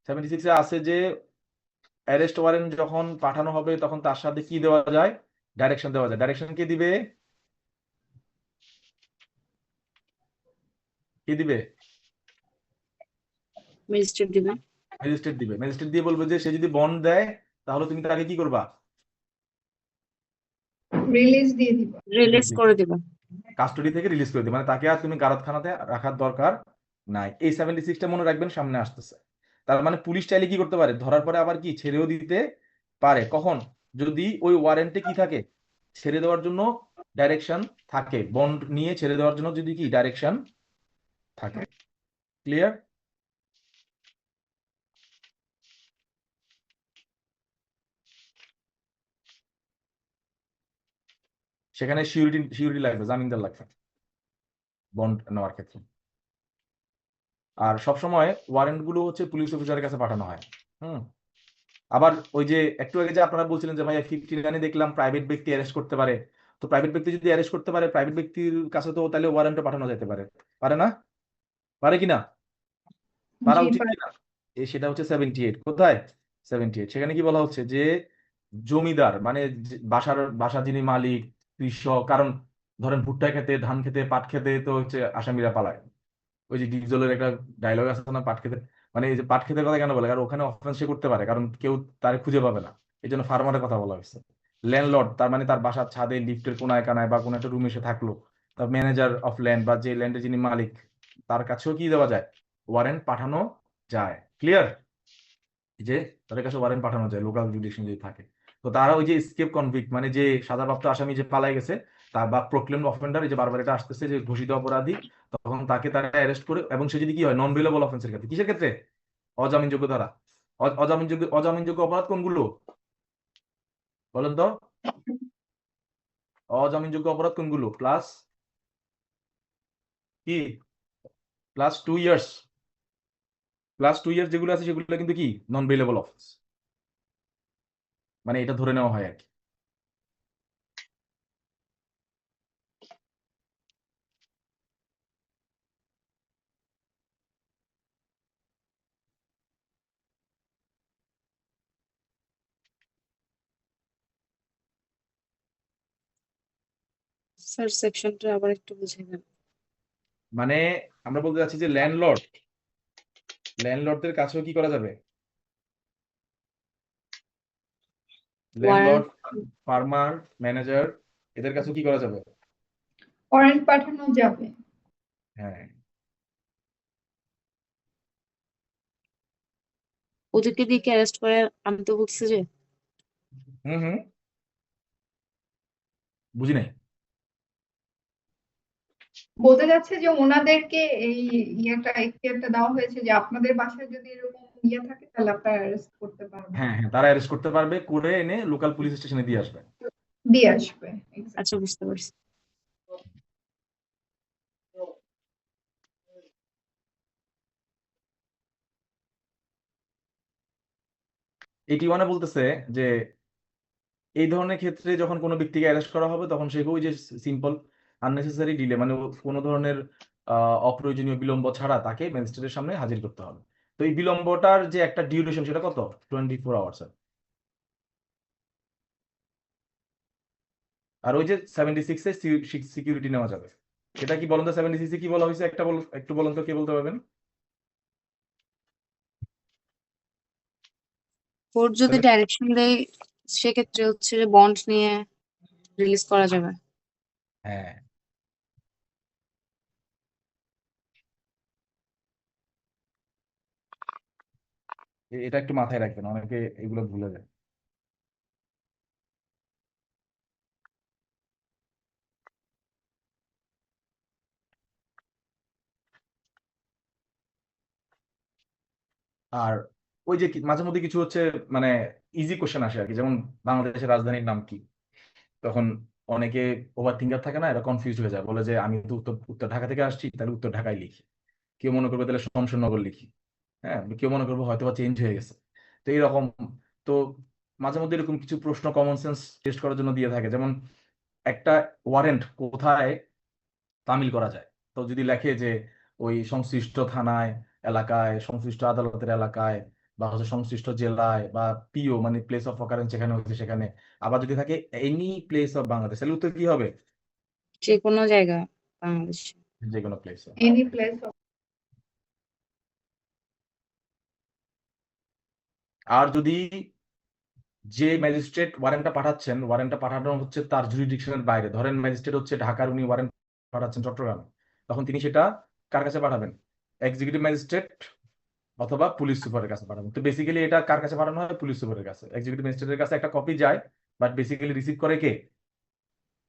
76 আছে যে অ্যারেস্ট ওয়ারেন্ট যখন পাঠানো হবে তখন তার সাথে কি দেওয়া যায়? ডাইরেকশন দেওয়া যায়। ডাইরেকশন কে দিবে? কি দিবে? ম্যাজিস্ট্রেট দিবে। ম্যাজিস্ট্রেট দিবে। ম্যাজিস্ট্রেট দিয়ে বলবে যে সে যদি বন্ড দেয় তাহলে তুমি তাকে কি করবা? রিলিজ দিয়ে দিব। রিলিজ করে দিবে। কাস্টডি থেকে রিলিজ করে দিবে, মানে তাকে আর তুমি গারদখানাতে রাখার দরকার নাই। এই 76টা মনে রাখবেন, সামনে আসতেছে। তার মানে পুলিশ চাইলে কি করতে পারে? ধরার পরে আবার কি ছেড়েও দিতে পারে। কখন? যদি ওই ওয়ারেন্টে কি থাকে? ছেড়ে দেওয়ার জন্য ডাইরেকশন থাকে, বন্ড নিয়ে ছেড়ে দেওয়ার জন্য যদি কি ডাইরেকশন থাকে। ক্লিয়ার? সেখানে সিউরিটি লাগবে, জামিনদার লাগবে বন্ড নেওয়ার ক্ষেত্রে। আর সবসময় ওয়ারেন্ট গুলো হচ্ছে পুলিশ অফিসারের কাছে পাঠানো হয়। হুম, আবার ওই যে একটু আগে যে আপনারা বলছিলেন যে ভাইয়া 59 দেখলাম প্রাইভেট ব্যক্তি অ্যারেস্ট করতে পারে, তো প্রাইভেট ব্যক্তি যদি অ্যারেস্ট করতে পারে, প্রাইভেট ব্যক্তির কাছে তো তাহলে ওয়ারেন্টও পাঠানো যেতে পারে, পারে না? পারে কিনা? পারা জি উচিত কিনা? সেটা হচ্ছে 78। কোথায়? 78 সেখানে কি বলা হচ্ছে যে জমিদার মানে বাসা যিনি মালিক, কৃষক, কারণ ধরেন ভুট্টা খেতে, ধান খেতে, পাট খেতে তো হচ্ছে আসামিরা পালায়। ওই যে ডিপজলের একটা ডায়লগ আছে না, পাট খেতে, মানে এই যে পাট খেতের কথা কেন বলে? কারণ ওখানে অফেন্স সে করতে পারে, কারণ কেউ তারে খুঁজে পাবে না, এই জন্য ফার্মারের কথা বলা হয়েছে। ল্যান্ডলর্ড তার মানে তার বাসার ছাদে, লিফটের কোনায় কানায় বা কোনো একটা রুমে এসে থাকলো, তার ম্যানেজার অফ ল্যান্ড বা যে ল্যান্ডের যিনি মালিক, তার কাছেও কি দেওয়া যায়? ওয়ারেন্ট পাঠানো যায়। ক্লিয়ার? যে তাদের কাছে ওয়ারেন্ট পাঠানো যায় লোকাল জুডিকশন যদি থাকে। তো তারা ওই যে স্কেপ কনভিক্ট মানে যে সাজাপ্রাপ্ত আসামি যে পালাই গেছে, তা বা প্রক্লেমড অফেন্ডার, এই যে বারবার এটা আসতেছে যে ঘোষিত অপরাধী, তখন তাকে তারা অ্যারেস্ট করে, এবং সে যদি কি হয় নন বেলেবল অফেন্সের ক্ষেত্রে, কিসের ক্ষেত্রে? অজামিনযোগ্য ধারা। অজামিনযোগ্য অপরাধ কোনগুলো বলেন তো? অজামিনযোগ্য অপরাধ কোনগুলো? প্লাস কি? Plus 2 years. প্লাস 2 ইয়ার্স যেগুলো আছে সেগুলো কিন্তু কি নন বেলেবল অফেন্স, মানে এটা ধরে নেওয়া হয় আর কি। স্যার সেকশনটা আবার একটু বুঝিয়ে দেন। মানে আমরা বলতে চাচ্ছি যে ল্যান্ডলর্ডদের কাছেও কি করা যাবে? ল্যান্ডলর্ড, ফার্মার, ম্যানেজার, এদের কাছেও কি করা যাবে? ওয়ারেন্ট পাঠানো যাবে। হ্যাঁ, ওদেরকে দিয়ে কি অ্যারেস্ট করে আনতে বলছে যে? হুম হুম, বুঝি নাই। বলতে যাচ্ছে যে ওনাদেরকে এই এখতিয়ারটা দেওয়া হয়েছে যে আপনাদের বাসায় যদি এরকম থাকে তাহলে আপনারা অ্যারেস্ট করতে পারবেন, হ্যাঁ হ্যাঁ, তারা অ্যারেস্ট করতে পারবে, করে এনে লোকাল পুলিশ স্টেশনে দিয়ে আসবে। দিয়ে আসবে। আচ্ছা, বুঝতে পারছি। 81 বলতেছে যে এই ধরনের ক্ষেত্রে যখন কোনো ব্যক্তিকে অ্যারেস্ট করা হবে তখন সে ওই যে সিম্পল আননেসেসারি ডিলে মানে কোনো ধরনের অপ্রয়োজনীয় বিলম্ব ছাড়া তাকে ম্যাজিস্ট্রেটের সামনে হাজির করতে হবে। তো এই বিলম্বটার যে একটা ডিউরেশন সেটা কত? 24 আওয়ার্স। আর ওই যে 76-এ সিকিউরিটি নেওয়া যাবে, সেটা কি বলেন তো? 76-এ কি বলা হয়েছে একটু বলেন তো, কে বলতে পারবেন? কোর্ট যদি তাহলে ডাইরেকশন দেয় সেক্ষেত্রে হচ্ছে যে বন্ড নিয়ে রিলিজ করা যাবে। হ্যাঁ, এটা একটু মাথায় রাখবেন, অনেকে এগুলো ভুলে যায়। আর ওই যে মাঝে মধ্যে কিছু হচ্ছে মানে ইজি কোশ্চেন আসে আর কি, যেমন বাংলাদেশের রাজধানীর নাম কি, তখন অনেকে ওভার থিঙ্কার থাকে না, এরা কনফিউজ হয়ে যায়, বলে যে আমি তো উত্তর উত্তর ঢাকা থেকে আসছি, তাহলে উত্তর ঢাকায় লিখি। কেউ মনে করবে তাহলে শমশেরনগর লিখি, হ্যাঁ, কেউ মনে করবে হয়তো বা চেঞ্জ হয়ে গেছে। তো এইরকম, তো মাঝে মধ্যে এরকম কিছু প্রশ্ন কমন সেন্স টেস্ট করার জন্য দিয়ে থাকে, যেমন একটা ওয়ারেন্ট কোথায় তামিল করা যায়। তো যদি লেখে যে ওই সংশ্লিষ্ট থানায়, এলাকায়, সংশ্লিষ্ট আদালতের এলাকায়, বা হচ্ছে সংশ্লিষ্ট জেলায়, বা পিও মানে প্লেস অফ অকারেন্স যেখানে হচ্ছে সেখানে, আবার যদি থাকে এনি প্লেস অফ বাংলাদেশ, তাহলে উত্তর কি হবে? যে কোনো জায়গা বাংলাদেশে। যে কোনো প্লেস। Any place of. আর যদি যে ম্যাজিস্ট্রেট ওয়ারেন্টটা পাঠাচ্ছেন, ওয়ারেন্টটা পাঠানো হচ্ছে তার জুরিডিকশনের বাইরে, ধরেন ম্যাজিস্ট্রেট হচ্ছে ঢাকার, উনি ওয়ারেন্ট পাঠাচ্ছেন চট্টগ্রামে, তখন তিনি সেটা কার কাছে পাঠাবেন? এক্সিকিউটিভ ম্যাজিস্ট্রেট অথবা পুলিশ সুপারের কাছে পাঠাবেন। তো বেসিক্যালি এটা কার কাছে পাঠানো হয়? পুলিশ সুপারের কাছে। এক্সিকিউটিভ ম্যাজিস্ট্রেটের কাছে একটা কপি যায়, বাট বেসিক্যালি রিসিভ করে কে?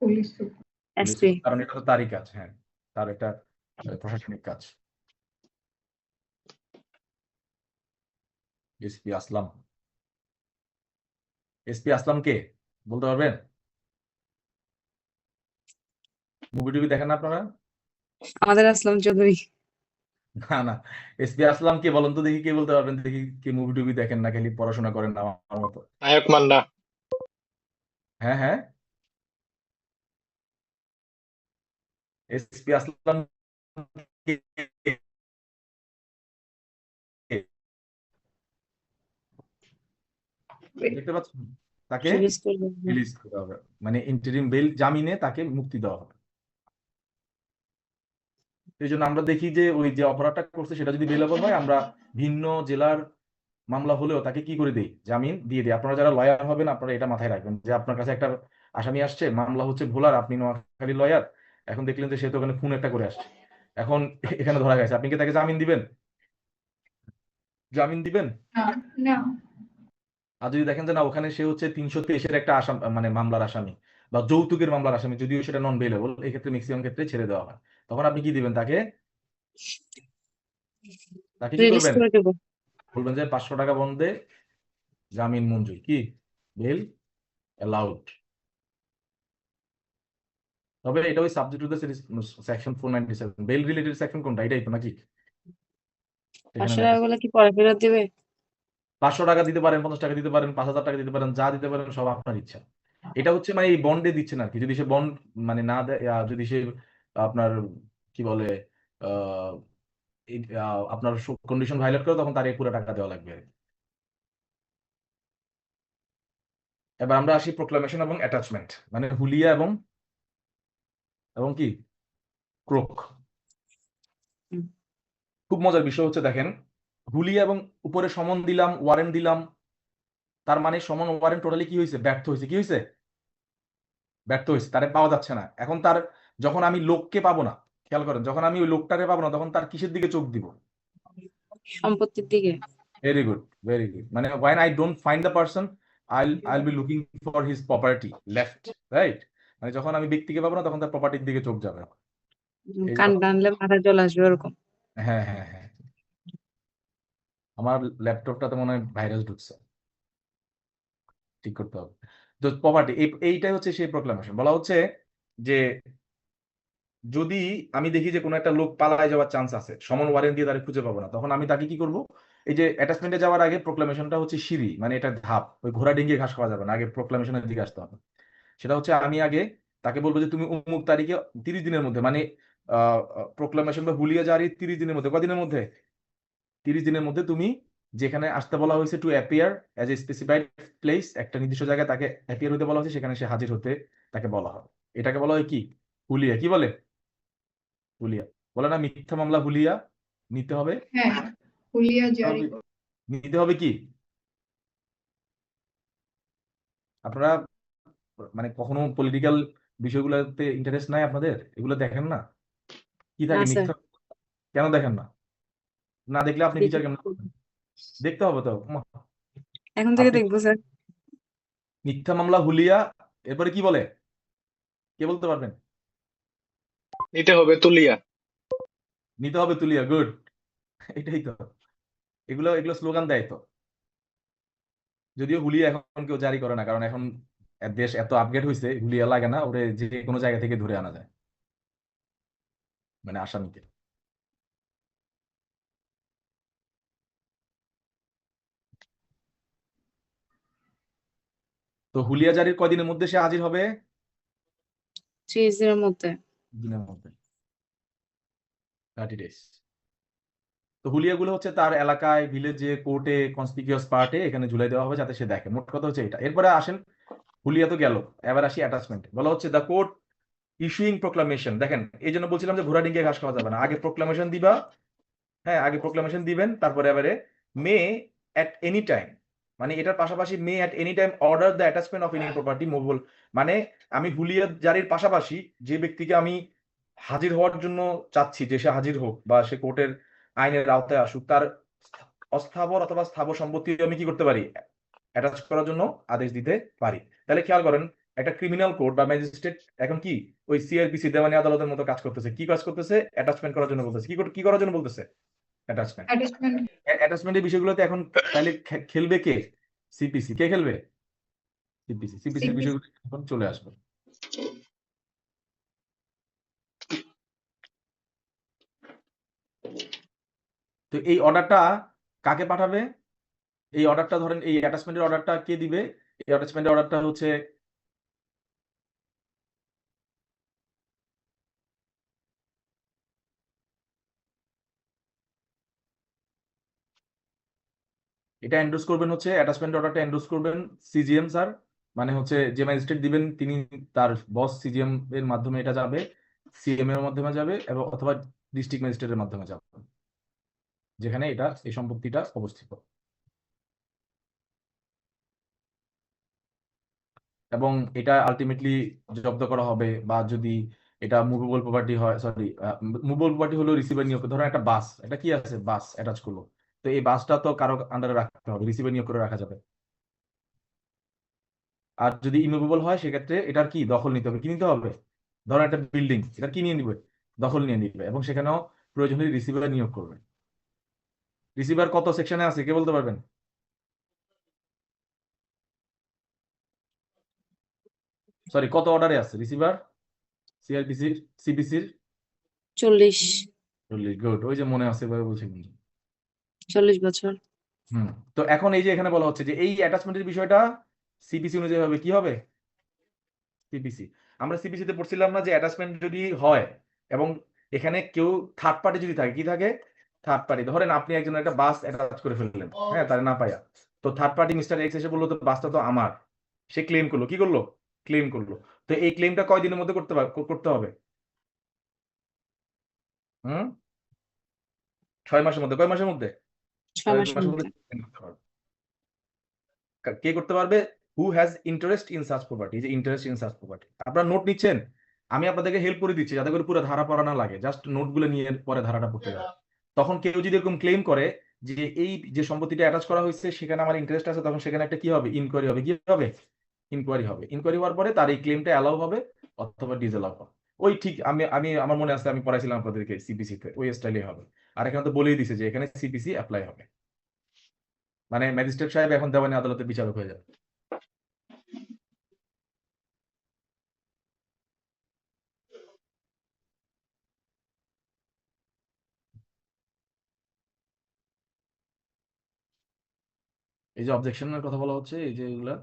Police super. Police SP. Super, কারণ এটা তো তারই কাজ। হ্যাঁ, তার একটা প্রশাসনিক কাজ। এসপি আসলাম, এসপি আসলাম কে বলতে পারবেন? মুভি টুভি দেখেন না আপনারা? আমাদের আসলাম চৌধুরী। না না, এসপি আসলাম কে বলেন তো দেখি, কে বলতে পারবেন দেখি, কে মুভি টুভি দেখেন না, খালি পড়াশোনা করেন না আমার মতো। নায়ক মান্না। হ্যাঁ হ্যাঁ, এসপি আসলাম কে? দেখতে পাচ্ছেন? তাকে রিলিজ করবে। রিলিজ করা হবে, মানে ইন্টারিম বেল, জামিনে তাকে মুক্তি দেওয়া হবে। এই জন্য আমরা দেখি যে ওই যে অপরাধটা করছে সেটা যদি বেলেবল হয়, আমরা ভিন্ন জেলার মামলা হলেও তাকে কি করে দিই? জামিন দিয়ে দিই। আপনারা যারা লয়ার হবেন আপনারা এটা মাথায় রাখবেন, যে আপনার কাছে একটা আসামি আসছে, মামলা হচ্ছে ভোলার, আপনি নোয়াখালী লয়ার, এখন দেখলেন যে সে তো ওখানে খুন একটা করে আসছে, এখন এখানে ধরা গেছে, আপনি কি তাকে জামিন দিবেন? জামিন দিবেন? না না। আর যদি দেখেন যে না, ওখানে সে হচ্ছে 323-এর একটা মানে মামলার আসামি, বা যৌতুকের মামলার আসামি, যদিও সেটা নন বেলেবল, এই ক্ষেত্রে ম্যাক্সিমাম ক্ষেত্রে ছেড়ে দেওয়া হয়, তখন আপনি কি দিবেন তাকে? তাকে কি রিলিজ করবেন? করে দেবো। বলবেন যে 500 টাকা বন্ধে জামিন মঞ্জুর, কি বেল অ্যালাউড। তবে এটা ওই subject to the section 497, bail related section কোনটা, এটাই তো নাকি? এখানে 500 লেখা টাকা গুলো কি পরে ফেরত দিবে? 500 টাকা দিতে পারেন, 50 টাকা দিতে পারেন, 5000 টাকা দিতে পারেন, যা দিতে পারেন সব আপনার ইচ্ছা। এটা হচ্ছে মানে এই বন্ডে দিচ্ছেন আর কি, যদি সে বন্ড মানে না দেয়, যদি সে আপনার কি বলে আহ, আপনার কন্ডিশন ভায়োলেট করে, তখন তার এই পুরো টাকা দেওয়া লাগবে আর কি। এবার আমরা আসি প্রোক্লামেশন এবং অ্যাটাচমেন্ট, মানে হুলিয়া এবং এবং কি ক্রোক। হুম। খুব মজার বিষয় হচ্ছে দেখেন, হুলিয়া এবং উপরে সমন দিলাম, ওয়ারেন্ট দিলাম, তার মানে সমন ওয়ারেন্ট টোটালি কি হয়েছে? ব্যর্থ হয়েছে। কি হয়েছে? ব্যর্থ হয়েছে, তারে পাওয়া যাচ্ছে না। এখন তার, যখন আমি লোককে পাবো না, খেয়াল করেন, যখন আমি ওই লোকটাকে পাবো না, তখন তার কিসের দিকে চোখ দিব? সম্পত্তির দিকে। Very good, very good. মানে when I don't find the person, I'll be looking for his property left, right? মানে যখন আমি ব্যক্তিকে পাবো না, তখন তার প্রপার্টির দিকে চোখ যাবে। এই যে কান টানলে মাথায় চলে আসবে ওরকম। হ্যাঁ হ্যাঁ হ্যাঁ, আমার ল্যাপটপটাতে মনে হয় ভাইরাস ঢুকছে, ঠিক করতে হবে। তো প্রপার্টি, এইটাই হচ্ছে সেই প্রোক্লামেশন। বলা হচ্ছে যে যদি আমি দেখি যে কোনো একটা লোক পালায় যাওয়ার চান্স আছে, সমন ওয়ারেন্ট দিয়ে তাকে খুঁজে পাবো না, তখন আমি তাকে কি করব? এই যে অ্যাটাচমেন্টে যাওয়ার আগে প্রোক্লামেশনটা হচ্ছে সিঁড়ি, মানে এটা ধাপ, ওই ঘোড়া ডিঙ্গিয়ে ঘাস খাওয়া যাবে না, আগে প্রোক্লামেশনের দিকে আসতে হবে। সেটা হচ্ছে আমি আগে তাকে বলবো যে তুমি অমুক তারিখে 30 দিনের মধ্যে, মানে প্রোক্লামেশন বা হুলিয়া জারি 30 দিনের মধ্যে, কদিনের মধ্যে? 30 দিনের মধ্যে তুমি যেখানে আসতে বলা হয়েছে to appear as a specified place, একটা নির্দিষ্ট জায়গায় তাকে অ্যাপিয়ার হতে বলা হয়েছে, সেখানে সে হাজির হতে তাকে বলা হয়। এটাকে বলা হয় কি? হুলিয়া। কি বলে? হুলিয়া। বলে না মিথ্যা মামলা হুলিয়া নিতে হবে। হ্যাঁ, হুলিয়া জারি। নিতে হবে কি? আপনারা মানে কখনো পলিটিক্যাল বিষয়গুলোতে ইন্টারেস্ট নাই আপনাদের? এগুলো দেখেন না? কি না থাকে স্যার, মিথ্যা? কেন দেখেন না? না দেখলে আপনি বিচার কেমন করবেন? দেখতে হবে তো। এখন থেকে আপনি দেখবো স্যার। মিথ্যা মামলা হুলিয়া, এরপরে কি বলে? কে বলতে পারবেন? নিতে হবে তুলিয়া। নিতে হবে তুলিয়া, গুড। এটাই তো, এগুলো এগুলো স্লোগান দেয় তো। যদিও হুলিয়া এখন কেউ জারি করে না, কারণ এখন দেশ এত আপগ্রেড হয়েছে, হুলিয়া লাগে না, ওরে যে কোনো জায়গা থেকে ধরে আনা যায়, মানে আসামিকে। তো হুলিয়া জারির কয়দিনের মধ্যে সে হাজির হবে? 30 দিনের মধ্যে। দিনের মধ্যে, 30 days। তো হুলিয়াগুলো হচ্ছে তার এলাকায়, ভিলেজে, কোর্টে, কনসপিকিউয়াস পার্টে এখানে ঝুলাই দেওয়া হবে যাতে সে দেখে। মোট কথা হচ্ছে এটা। এরপরে আসেন, হুলিয়া তো গেল, এবার আসি অ্যাটাচমেন্ট। বলা হচ্ছে দ্য কোর্ট ইস্যুইং প্রোক্লামেশন। দেখেন, এই জন্য বলছিলাম যে ঘোড়া ডিঙ্গে ঘাস খাওয়া যাবে না, আগে প্রোক্লামেশন দিবা। হ্যাঁ, আগে প্রোক্লামেশন দিবেন, তারপরে এবারে মে অ্যাট এনি টাইম, মানে এটার পাশাপাশি may at any time order the attachment of any property movable. মানে আমি হুলিয়া জারির পাশাপাশি যে ব্যক্তিকে আমি হাজির হওয়ার জন্য চাচ্ছি যে সে হাজির হোক বা সে কোর্টের আইনের আওতায় আসুক, তার অস্থাবর অথবা স্থাবর সম্পত্তি আমি কি করতে পারি? অ্যাটাচ করার জন্য আদেশ দিতে পারি। তাহলে খেয়াল করেন, একটা ক্রিমিনাল কোর্ট বা ম্যাজিস্ট্রেট এখন কি ওই সিআরপিসি দেওয়ানি আদালতের মতো কাজ করতেছে। কি কাজ করতেছে? অ্যাটাচমেন্ট করার জন্য বলতেছে। কি করার জন্য বলতেছে? অ্যাটাচমেন্ট। অ্যাটাচমেন্ট। অ্যাটাচমেন্টের বিষয়গুলোতে এখন তাহলে খেলবে কে? সিপিসি। কে খেলবে? সিপিসি। সিপিসির সিপিসি। বিষয়গুলো এখন চলে আসবে। তো এই অর্ডারটা কাকে পাঠাবে? এই অর্ডারটা ধরেন, এই অ্যাটাচমেন্টের অর্ডারটা কে দিবে? এই অ্যাটাচমেন্টের অর্ডারটা হচ্ছে এটা এন্ডোর্স করবেন, হচ্ছে অ্যাটাচমেন্ট অর্ডারটা এন্ডোর্স করবেন সিজিএম স্যার। মানে হচ্ছে যে ম্যাজিস্ট্রেট দিবেন তিনি, তার বস সিজিএম এর মাধ্যমে এটা যাবে, সিএম এর মাধ্যমে যাবে, এবং অথবা ডিস্ট্রিক্ট ম্যাজিস্ট্রেটের মাধ্যমে যাবে, যেখানে এটা এই সম্পত্তিটা অবস্থিত। এবং এটা আলটিমেটলি জব্দ করা হবে, বা যদি এটা মুভেবল প্রপার্টি হয়, সরি, মুভেবল প্রপার্টি হলো রিসিভার নিয়োগ। ধরো একটা বাস, এটা কি আছে, বাস অ্যাটাচ করলো, তো এই বাসটা তো কারো আন্ডারে রাখতে হবে, রিসিভার নিয়োগ করে রাখা যাবে। আর যদি ইমুভেবল হয় সেক্ষেত্রে এটার কি দখল নিতে হবে। কি নিতে হবে? ধরো একটা বিল্ডিং, এটা কি নিয়ে নিবে? দখল নিয়ে নিবে, এবং সেখানেও প্রয়োজন হলে রিসিভার নিয়োগ করবে। রিসিভার কত সেকশনে আছে কে বলতে পারবেন? সরি, কত অর্ডারে আছে রিসিভার সিআরপিসির, সিপিসির? 40। গুড, ওই যে মনে আছে এভাবে বলছি কিন্তু। 40 বছর। তো এখন এই যে এখানে বলা হচ্ছে যে এই অ্যাটাচমেন্টের বিষয়টা সিপিসি অনুযায়ী হবে। কি হবে? সিপিসি। আমরা সিপিসি তে পড়ছিলাম না যে অ্যাটাচমেন্ট যদি হয় এবং এখানে কেউ থার্ড পার্টি যদি থাকে, কি থাকে? Third party. ধরেন আপনি একজন একটা বাস অ্যাটাচ করে ফেললেন, হ্যাঁ, তার না পাইয়া। তো থার্ড পার্টি মিস্টার এক্স এসে বললো তো বাসটা তো আমার। সে ক্লেম করলো, কি করলো? ক্লেম করলো। তো এই ক্লেমটা কয়দিনের মধ্যে করতে হবে? হুম, 6 মাসের মধ্যে। কয় মাসের মধ্যে? 6 6 মাসের মাসের মধ্যে। মধ্যে claim করতে পারবে। কে করতে পারবে? Who has interest in such property. যে ইন্টারেস্ট ইন সাচ প্রপার্টি, আপনারা নোট নিচ্ছেন, আমি আপনাদেরকে হেল্প করে দিচ্ছি যাতে করে পুরো ধারা পড়া না লাগে, জাস্ট নোটগুলো নিয়ে পরে ধারাটা পড়তে যাবে। তখন কেউ যদি এরকম ক্লেম করে যে এই যে সম্পত্তিটা অ্যাটাচ করা হয়েছে সেখানে আমার ইন্টারেস্ট আছে, তখন সেখানে একটা কি হবে? ইনকোয়ারি হবে। কি হবে? ইনকোয়ারি হবে। ইনকোয়ারি হওয়ার পরে তার এই ক্লেমটা অ্যালাউ হবে অথবা ডিসঅ্যালাউ হবে। ওই ঠিক আমি আমি আমার মনে আছে, আমি পড়াইছিলাম আপনাদেরকে সিপিসি তে, ওই স্টাইলে হবে। আর এখানে তো বলেই দিছে যে এখানে সিপিসি অ্যাপ্লাই হবে, মানে ম্যাজিস্ট্রেট সাহেব এখন দেওয়ানি আদালতের বিচারক হয়ে যাবে। এই যে অবজেকশনের কথা বলা হচ্ছে, এই যে এগুলা,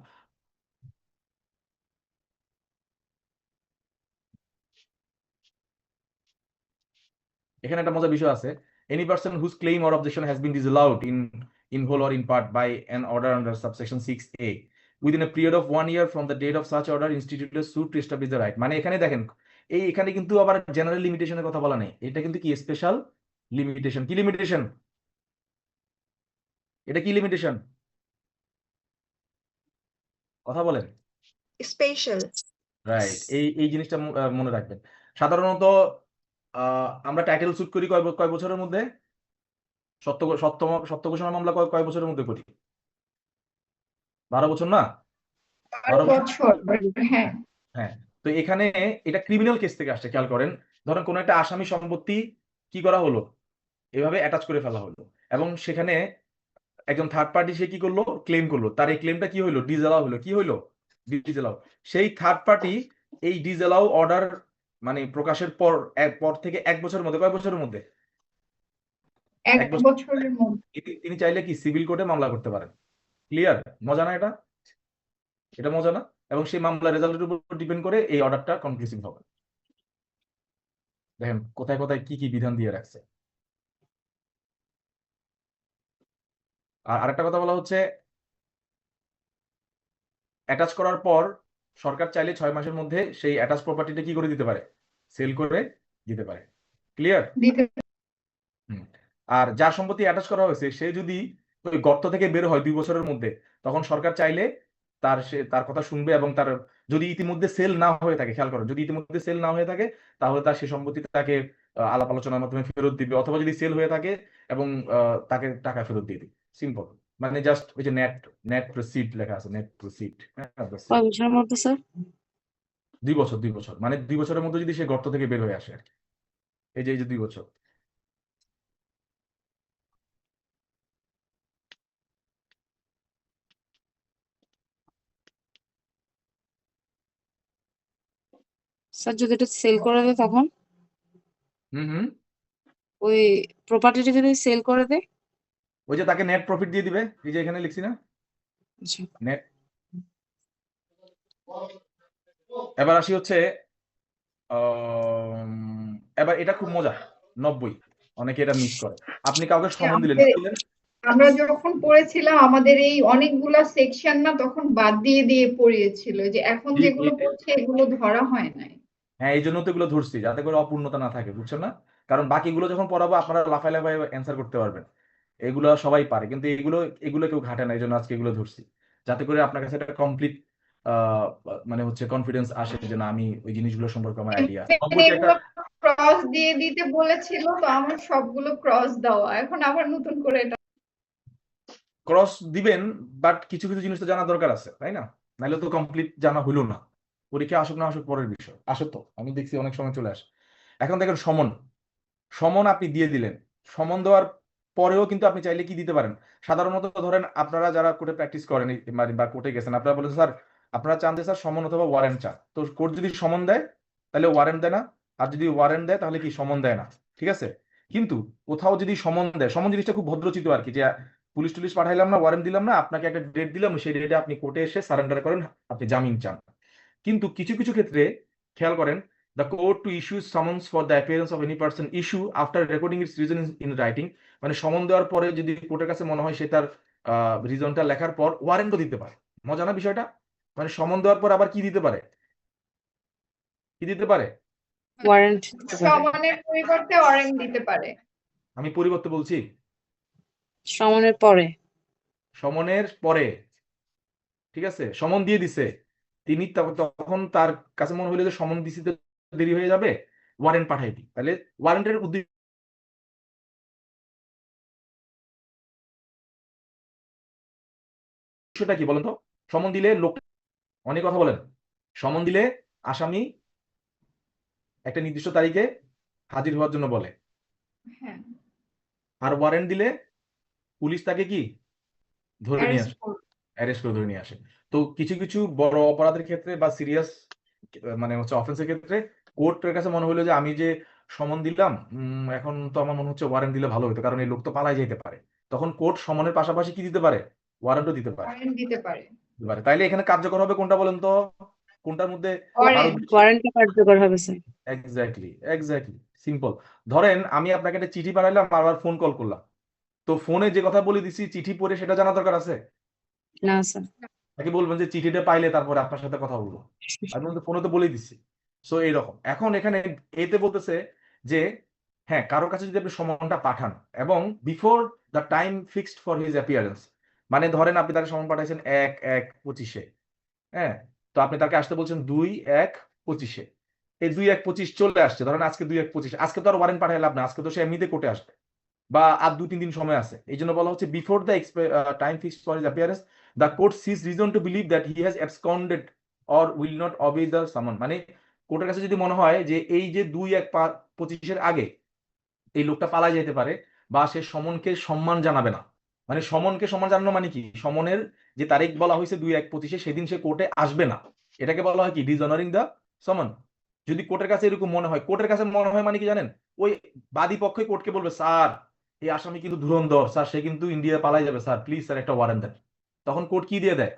এখানে একটা মজার বিষয় আছে। Any person whose claim or objection has been disallowed in whole or in part by an order under subsection 6A within a period of 1 year from the date of such order instituted suit to establish the right. মানে এখানে দেখেন, এখানে কিন্তু আবার general লিমিটেশনের কথা বলা নেই, এটা কিন্তু কি স্পেশাল লিমিটেশন। কি লিমিটেশন? এটা কি লিমিটেশন? কথা বলেন। স্পেশাল। রাইট, এই জিনিসটা মনে রাখবেন। সাধারণত আমরা টাইটেল স্যুট করি কয় বছরের মধ্যে? সত্য ঘোষণা মামলা কয় বছরের মধ্যে করি? 12 বছর না? 12 12 বছর। হ্যাঁ, হ্যাঁ। তো এখানে এটা ক্রিমিনাল কেস থেকে আসছে, খেয়াল করেন। ধরেন কোন একটা আসামি সম্পত্তি কি করা হলো, এভাবে অ্যাটাচ করে ফেলা হলো, এবং সেখানে একজন থার্ড পার্টি সে কি করলো, ক্লেম করলো, তার এই ক্লেমটা কি হইলো, ডিসঅ্যালাউ হলো। কি হইলো? ডিসঅ্যালাউ। সেই থার্ড পার্টি এই ডিসঅ্যালাউ অর্ডার মানে প্রকাশের পর থেকে 1 বছরের মধ্যে, কয় বছরের মধ্যে? 1 1 বছর। বছরের মধ্যে। তিনি চাইলে কি সিভিল কোর্টে মামলা করতে পারেন। ক্লিয়ার? মজা না এটা? এটা মজা না? এবং সেই মামলার রেজাল্টের উপর ডিপেন্ড করে এই অর্ডারটা কনক্লুসিভ হবে। দেখেন কোথায় কোথায় কি কি বিধান দিয়ে রাখছে। আর আরেকটা কথা বলা হচ্ছে, অ্যাটাচ করার পর সরকার চাইলে 6 মাসের মধ্যে সেই অ্যাটাচ প্রপার্টিটা কি করে দিতে পারে, সেল করে দিতে পারে। ক্লিয়ার? দিতে আর যার সম্পত্তি অ্যাটাচ করা হয়েছে সে যদি ওই গর্ত থেকে বের হয় 2 বছরের মধ্যে, তখন সরকার চাইলে তার কথা শুনবে, এবং তার যদি ইতিমধ্যে সেল না হয়ে থাকে, খেয়াল করো, যদি ইতিমধ্যে সেল না হয়ে থাকে তাহলে তার সে সম্পত্তি তাকে আলাপ আলোচনার মাধ্যমে ফেরত দিবে, অথবা যদি সেল হয়ে থাকে এবং তাকে টাকা ফেরত দিয়ে দিবে। সিম্পল। মানে জাস্ট ওই যে নেট প্রসিড লেখা আছে, নেট প্রসিড। হ্যাঁ, কয় বছরের মধ্যে স্যার? 2 বছর, 2 বছর, মানে 2 বছরের মধ্যে যদি সে গর্ত থেকে বের হয়ে আসে আর কি। এই যে 2 বছর। স্যার যদি এটা সেল করে দেয় তখন হুম। ওই প্রপার্টিটা যদি সেল করে দেয়? ওই যে তাকে নেট প্রফিট দিয়ে দিবে, এই যে এখানে লিখছি না, আচ্ছা। নেট। এবার আসি হচ্ছে এবার এটা খুব মজা, 90, অনেকে এটা মিস করে। আপনি কাউকে সমন দিলেন, কি দিলেন? আমরা যখন পড়েছিলাম আমাদের এই অনেকগুলা সেকশন না তখন বাদ দিয়ে দিয়ে পড়িয়েছিল, যে এখন যেগুলো পড়ছে এগুলো ধরা হয় নাই। হ্যাঁ, এই জন্য তো এগুলো ধরছি, যাতে করে অপূর্ণতা না থাকে, বুঝছেন না? কারণ বাকিগুলো যখন পড়াবো আপনারা লাফায় লাফায় অ্যান্সার করতে পারবেন। এগুলো সবাই পারে, কিন্তু এগুলো কেউ ঘাটে না, এই জন্য আজকে এগুলো ধরছি, যাতে করে আপনার কাছে একটা কমপ্লিট মানে হচ্ছে কনফিডেন্স আসে যে না, আমি ওই জিনিসগুলো সম্পর্কে আমার আইডিয়া আছে। এগুলো ক্রস দিয়ে দিতে বলেছিল, তো আমার সবগুলো ক্রস দেওয়া, এখন আবার নতুন করে এটা ক্রস দিবেন, বাট কিছু কিছু জিনিস তো জানা দরকার আছে, তাই না? নাহলে তো কমপ্লিট জানা হইলো না। পরীক্ষা আসুক না আসুক পরের বিষয়, আসে তো, আমি দেখছি অনেক সময় চলে আসে। এখন দেখেন সমন আপনি দিয়ে দিলেন, সমন দেওয়ার পরেও কিন্তু আপনি চাইলে কি দিতে পারেন। সাধারণত ধরেন আপনারা যারা কোর্টে প্র্যাকটিস করেন বা কোর্টে গেছেন, আপনারা বলেন স্যার আপনারা চান যে স্যার সমন অথবা ওয়ারেন্ট চান। তো কোর্ট যদি সমন দেয় তাহলে ওয়ারেন্ট দেয় না, আর যদি ওয়ারেন্ট দেয় তাহলে কি সমন দেয় না। ঠিক আছে? কিন্তু কোথাও যদি সমন দেয়, সমন জিনিসটা খুব ভদ্রচিত আর কি, যে পুলিশ টুলিশ পাঠাইলাম না, ওয়ারেন্ট দিলাম না, আপনাকে একটা ডেট দিলাম, সেই ডেটে আপনি কোর্টে এসে সারেন্ডার করেন, আপনি জামিন চান। কিন্তু কিছু কিছু ক্ষেত্রে খেয়াল করেন, the court to issue summons for the appearance of any person issue after recording its reason in writing, মানে সমন দেওয়ার পরে যদি কোর্টের কাছে মনে হয় সে তার রিজনটা লেখার পর ওয়ারেন্টও দিতে পারে। মজা না বিষয়টা? মানে সমন দেওয়ার পর আবার কি দিতে পারে, কি দিতে পারে? ওয়ারেন্ট সমানের পরিবর্তে ওয়ারেন্ট দিতে পারে। আমি পরিবর্তে বলছি, সমনের পরে। সমনের পরে। ঠিক আছে? সমন দিয়ে দিছে, তিনি তখন তার কাছে মনে হইলো যে সমন দিতে দেরি হয়ে যাবে, ওয়ারেন্ট পাঠাই দিই, তাহলে ওয়ারেন্টের উদ্দেশ্যটা কি বলেন তো? সমন দিলে লোক অনেক কথা বলেন, সমন দিলে আসামি একটা নির্দিষ্ট তারিখে হাজির হওয়ার জন্য বলে, হ্যাঁ, আর ওয়ারেন্ট দিলে পুলিশ তাকে কি ধরে নিয়ে আসে, arrest করবে। অ্যারেস্ট করে ধরে নিয়ে আসে। তো কিছু কিছু বড় অপরাধের ক্ষেত্রে বা সিরিয়াস মানে হচ্ছে অফেন্সের ক্ষেত্রে কোর্টের কাছে মনে হলো যে আমি যে সমন দিলাম, এখন তো আমার মনে হচ্ছে ওয়ারেন্ট দিলে ভালো হতো, কারণ এই লোক তো পালাই যেতে পারে। তখন কোর্ট সমনের পাশাপাশি কি দিতে পারে, ওয়ারেন্টও দিতে পারে। ওয়ারেন্ট দিতে পারে। তাইলে এখানে কার্যকর হবে কোনটা বলেন তো? কোনটার মধ্যে আরো ওয়ারেন্ট। ওয়ারেন্টটা কার্যকর হবে স্যার। Exactly simple. ধরেন আমি আপনাকে একটা চিঠি পাঠাইলাম, বারবার ফোন কল করলাম, তো ফোনে যে কথা বলে দিছি চিঠি পড়ে সেটা জানা দরকার আছে না স্যার। নাকি বলবেন যে চিঠিটা পাইলে তারপরে আপনার সাথে কথা বলবো? আমি তো ফোনে তো বলেই দিচ্ছি। সো এইরকম এখন এখানে এতে বলতেছে যে হ্যাঁ, কারোর কাছে যদি আপনি সমনটা পাঠান এবং before the time fixed for his appearance, মানে ধরেন আপনি তাকে সমন পাঠাইছেন 1/1/25, হ্যাঁ, তো আপনি তাকে আসতে বলছেন 2/1/25-এ। এই 2/1/25 চলে আসছে, ধরেন আজকে 2/1/25, আজকে তো আর ওয়ারেন্ট পাঠাই লাভ না, আজকে তো সে এমনিতে কোর্টে আসবে, বা আর 2-3 দিন সময় আছে। এই জন্য বলা হচ্ছে before the time fixed for his appearance the court sees reason to believe that he has absconded or will not obey the summon. মানে কোর্টের কাছে যদি মনে হয় যে এই যে 2/1/25-এর আগে এই লোকটা পালায় যেতে পারে, বা সে সমনকে সম্মান জানাবে না। মানে সমনকে সম্মান জানানো মানে কি, সমনের যে তারিখ বলা হয়েছে 2/1/25-এ সেদিন সে কোর্টে আসবে না, এটাকে বলা হয় কি ডিসঅনারিং দ্য সমন। যদি কোর্টের কাছে এরকম মনে হয়, কোর্টের কাছে মনে হয় মানে কি জানেন, ওই বাদী পক্ষে কোর্টকে বলবে স্যার এই আসামি কিন্তু ধুরন্ধর স্যার, সে কিন্তু ইন্ডিয়া পালাই যাবে স্যার, প্লিজ স্যার একটা ওয়ারেন্ট দেন। তখন কোর্ট কি দিয়ে দেয়?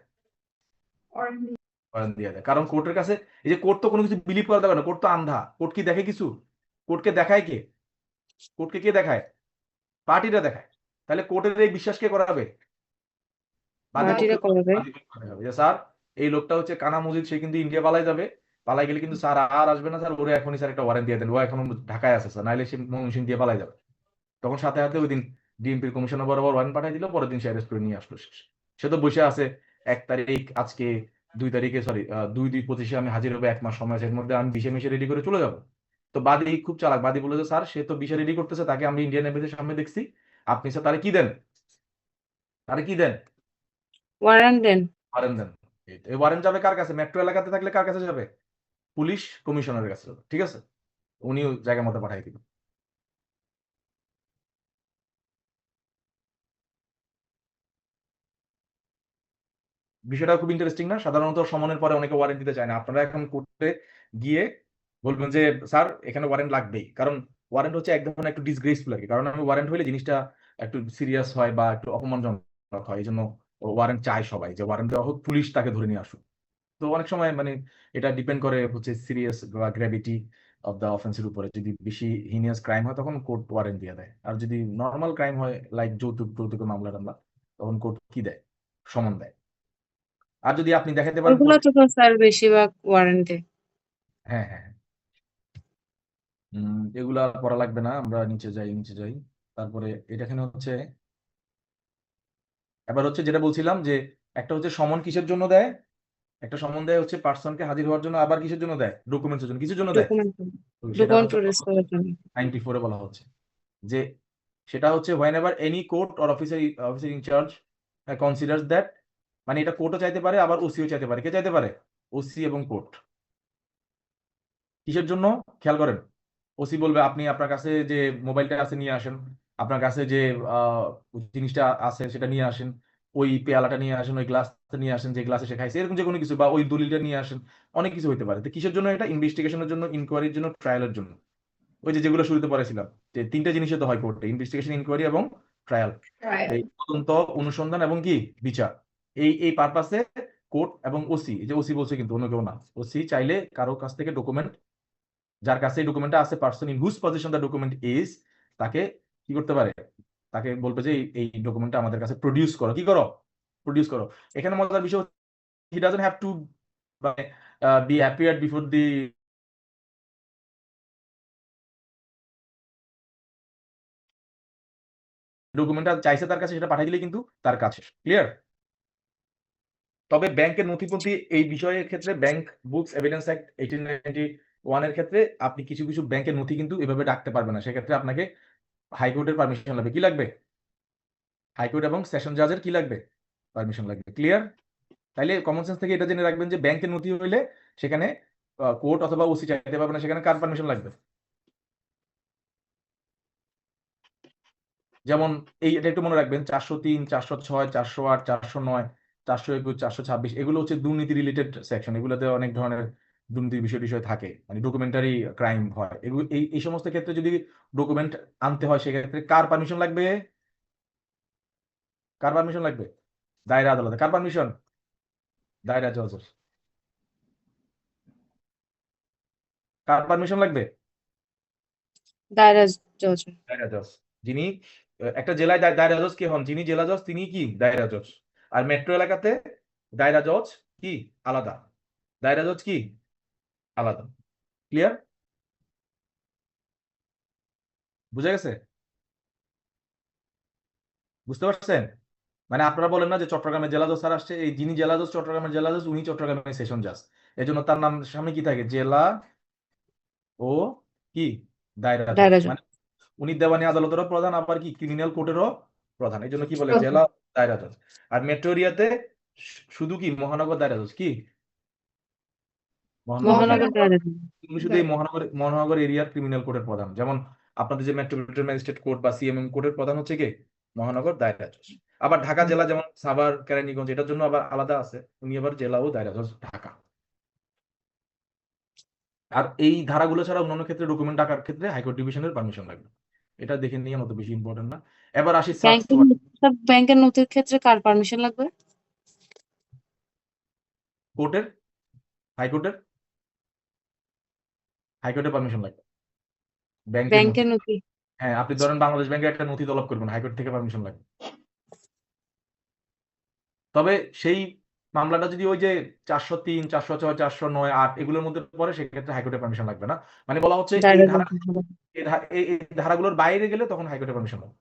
ওয়ারেন্ট দিয়ে দেয়। কারণ কোর্টের কাছে এই যে কোর্ট তো কোনো কিছু বিলিভ করা যাবে না, কোর্ট তো আন্ধা, কোর্ট কি দেখে কিছু? কোর্টকে দেখায় কে? কোর্টকে কে দেখায়? পার্টিরা দেখায়। তাহলে কোর্টের এই বিশ্বাস কে করাবে? বাদী পার্টিরা পক্ষে করবে। বাদী পক্ষ দেখাবে যে স্যার এই লোকটা হচ্ছে কানা মজিদ, সে কিন্তু ইন্ডিয়া পালাই যাবে, পালাই গেলে কিন্তু স্যার আর আসবে না স্যার, ওরে এখনই স্যার একটা ওয়ারেন্ট দিয়ে দেন, ও এখন ঢাকায় আছে স্যার, নাইলে সে ময়মনসিংহ দিয়ে পালাই যাবে। তখন সাথে সাথে ওই দিন ডিএমপির কমিশনার বরাবর ওয়ারেন্ট পাঠিয়ে দিল, পরের দিন সে অ্যারেস্ট করে নিয়ে আসলো। সে তো বসে আছে 1 তারিখ, আজকে 2 তারিখে, সরি 2/2/25-এ আমি হাজির হবে, 1 মাস সময় আছে, এর মধ্যে আমি 20-এ মিশে রেডি করে চলে যাবো। তো বাদী খুব চালাক, বাদী বলে যে স্যার সে তো 20-এ রেডি করতেছে, তাকে আমি ইন্ডিয়ান এম্বাসির সামনে দেখছি, আপনি স্যার তারে কি দেন? তারে কি দেন? ওয়ারেন্ট দেন। ওয়ারেন্ট দেন। এই ওয়ারেন্ট যাবে কার কাছে? মেট্রো এলাকাতে থাকলে কার কাছে যাবে? পুলিশ কমিশনারের কাছে যাবে, ঠিক আছে? উনি জায়গা মতো পাঠিয়ে দিবেন। বিষয়টা খুব ইন্টারেস্টিং না? সাধারণত সমনের পরে অনেকে ওয়ারেন্ট দিতে চায় না। আপনারা এখন কোর্টে গিয়ে বলবেন যে স্যার এখানে ওয়ারেন্ট লাগবেই, কারণ ওয়ারেন্ট হচ্ছে এক ধরনের একটু ডিসগ্রেসফুল আর কি। কারণ আমি ওয়ারেন্ট হলে জিনিসটা একটু সিরিয়াস হয় বা একটু অপমানজনক হয়, এই জন্য ওয়ারেন্ট চায় সবাই, যে ওয়ারেন্ট দেওয়া হোক, পুলিশ তাকে ধরে নিয়ে আসুক। তো অনেক সময় মানে এটা ডিপেন্ড করে হচ্ছে সিরিয়াস বা গ্র্যাভিটি অফ দ্য অফেন্সের উপরে। যদি বেশি হিনিয়াস ক্রাইম হয় তখন কোর্ট ওয়ারেন্ট দিয়ে দেয়, আর যদি নর্মাল ক্রাইম হয় লাইক যৌতুকের মামলা টামলা, তখন কোর্ট কি দেয়? সমন দেয়। আর যদি আপনি দেখাতে পারেন ওইগুলো তো স্যার বেশিরভাগ ওয়ারেন্টে। হ্যাঁ হ্যাঁ হ্যাঁ। এগুলা পড়া লাগবে না, আমরা নিচে যাই নিচে যাই। তারপরে এটা এখানে হচ্ছে, এবার হচ্ছে যেটা বলছিলাম যে একটা হচ্ছে সমন কিসের জন্য দেয়, একটা সমন দেয় হচ্ছে পার্সনকে হাজির হওয়ার জন্য, আবার কিসের জন্য দেয়? ডকুমেন্টসের জন্য। কিসের জন্য দেয়? ডকুমেন্ট তো সেটা ডকুমেন্ট হচ্ছে প্রডিউস করার জন্য। 94-এ বলা হচ্ছে যে সেটা হচ্ছে whenever any court or officer in charge considers that, মানে এটা কোর্টও চাইতে পারে আবার ওসিও চাইতে পারে। কে চাইতে পারে? ওসি এবং কোর্ট। কিসের জন্য? খেয়াল করেন, ওসি বলবে আপনি আপনার কাছে যে মোবাইলটা আছে নিয়ে আসেন, আপনার কাছে যে জিনিসটা আছে সেটা নিয়ে আসেন, ওই পেয়ালাটা নিয়ে আসেন, ওই গ্লাসটা নিয়ে আসেন যে গ্লাসে সে খাইছে, এরকম যে কোনো কিছু, বা ওই দলিলটা নিয়ে আসেন, অনেক কিছু হতে পারে। তো কিসের জন্য এটা? ইনভেস্টিগেশনের জন্য, ইনকোয়ারির জন্য, ট্রায়ালের জন্য। ওই যে যেগুলো শুরুতে পড়েছিলাম যে 3টা জিনিসে তো হয় কোর্টে, ইনভেস্টিগেশন, ইনকোয়ারি এবং ট্রায়াল। এই তদন্ত, অনুসন্ধান এবং কি বিচার, এই পারপাসে কোর্ট এবং ওসি, যে ওসি বলছে কিন্তু অন্য কেউ না, ওসি চাইলে কারো কাছ থেকে ডকুমেন্ট, যার কাছে এই ডকুমেন্টটা আছে, person in whose position the document is, তাকে কি করতে পারে? তাকে বলবে যে এই ডকুমেন্টটা আমাদের কাছে প্রডিউস করো। কি করো? প্রডিউস করো। এখানে মজার বিষয়, he doesn't have to be appeared before the ডকুমেন্টটা চাইছে তার কাছে, সেটা পাঠিয়ে দিলে কিন্তু তার কাছে। ক্লিয়ার? তবে ব্যাংকের নথিপত্র এই বিষয়ের ক্ষেত্রে, ব্যাংক বুকস এভিডেন্স অ্যাক্ট 1891 এর ক্ষেত্রে আপনি কিছু কিছু ব্যাংকের নথি কিন্তু এভাবে ডাকতে পারবেন না। সেক্ষেত্রে আপনাকে হাইকোর্টের পারমিশন লাগবে। কি লাগবে? হাইকোর্ট এবং সেশন জাজের কি লাগবে? পারমিশন লাগবে। ক্লিয়ার? তাইলে কমন সেন্স থেকে এটা জেনে রাখবেন যে ব্যাংকের নথি হইলে সেখানে কোর্ট অথবা ওসি চাইতে পারবে না, সেখানে কার পারমিশন লাগবে? যেমন এটা একটু মনে রাখবেন, 403, 406, 408, 409, 421, 426 এগুলো হচ্ছে দুর্নীতি রিলেটেড সেকশন। এগুলোতে অনেক ধরনের দুর্নীতির বিষয় থাকে, মানে ডকুমেন্টারি ক্রাইম হয়। এগুলো এই সমস্ত ক্ষেত্রে যদি ডকুমেন্ট আনতে হয়, সেক্ষেত্রে কার পারমিশন লাগবে? কার পারমিশন লাগবে? দায়রা আদালতে। কার পারমিশন? দায়রা জজের। কার পারমিশন লাগবে? দায়রা জজ। দায়রা জজ। যিনি একটা জেলায় দায়রা জজ কে হন? যিনি জেলা জজ তিনি কি? দায়রা জজ। আর মেট্রো এলাকাতে দায়রা জজ কি? আলাদা। দায়রা জজ কি? আলাদা। ক্লিয়ার? বুঝে গেছে? বুঝতে পারছেন? মানে আপনারা বলেন না যে চট্টগ্রামের জেলা জজ স্যার আসছে, এই যিনি জেলা জজ চট্টগ্রামের জেলা জজ উনি চট্টগ্রামের সেশন জাজ, এই জন্য তার নাম সামনে কি থাকে, জেলা ও কি দায়রা জজ। দায়রা জজ। মানে উনি দেওয়ানি আদালতেরও প্রধান, আবার কি ক্রিমিনাল কোর্টেরও প্রধান, এই জন্য কি বলে প্রধান। জেলা দায়রা জজ। আর মেট্রো এরিয়াতে শুধু কি মহানগর দায়রা জজ, কি মহানগর দায়রা মহানগর জজ। দায়রা জজ। উনি শুধু এই মহানগর এরিয়ার ক্রিমিনাল কোর্টের প্রধান, যেমন আপনাদের যে মেট্রোপলিটন ম্যাজিস্ট্রেট কোর্ট বা সিএমএম কোর্টের প্রধান হচ্ছে কি মহানগর দায়রা জজ। আবার ঢাকা জেলা যেমন সাভার কেরানীগঞ্জ এটার জন্য আবার আলাদা আছে, উনি আবার জেলা ও দায়রা জজ ঢাকা। আর এই ধারাগুলো ছাড়া অন্যান্য ক্ষেত্রে ডকুমেন্ট ডাকার ক্ষেত্রে হাইকোর্ট ডিভিশনের পারমিশন লাগবে, এটা দেখে নিয়ে মতো বেশি ইম্পর্টেন্ট না। এবার আসি সার্চ ব্যাংকের নথির ক্ষেত্রে কার পারমিশন লাগবে? কোর্টের, হাইকোর্টের পারমিশন লাগবে। ব্যাংকের নথি, ব্যাংকের নথি। হ্যাঁ আপনি ধরেন বাংলাদেশ ব্যাংকের একটা নথি তলব করবেন, হাইকোর্ট থেকে পারমিশন লাগবে। তবে সেই মামলাটা যদি ওই যে 403, 406, 409, 8 এগুলোর মধ্যে পড়ে সেক্ষেত্রে হাইকোর্টের পারমিশন লাগবে না। মানে বলা হচ্ছে এই দায়রা ধারা জজ হবে। এই ধারাগুলোর বাইরে গেলে তখন হাইকোর্টের পারমিশন লাগবে।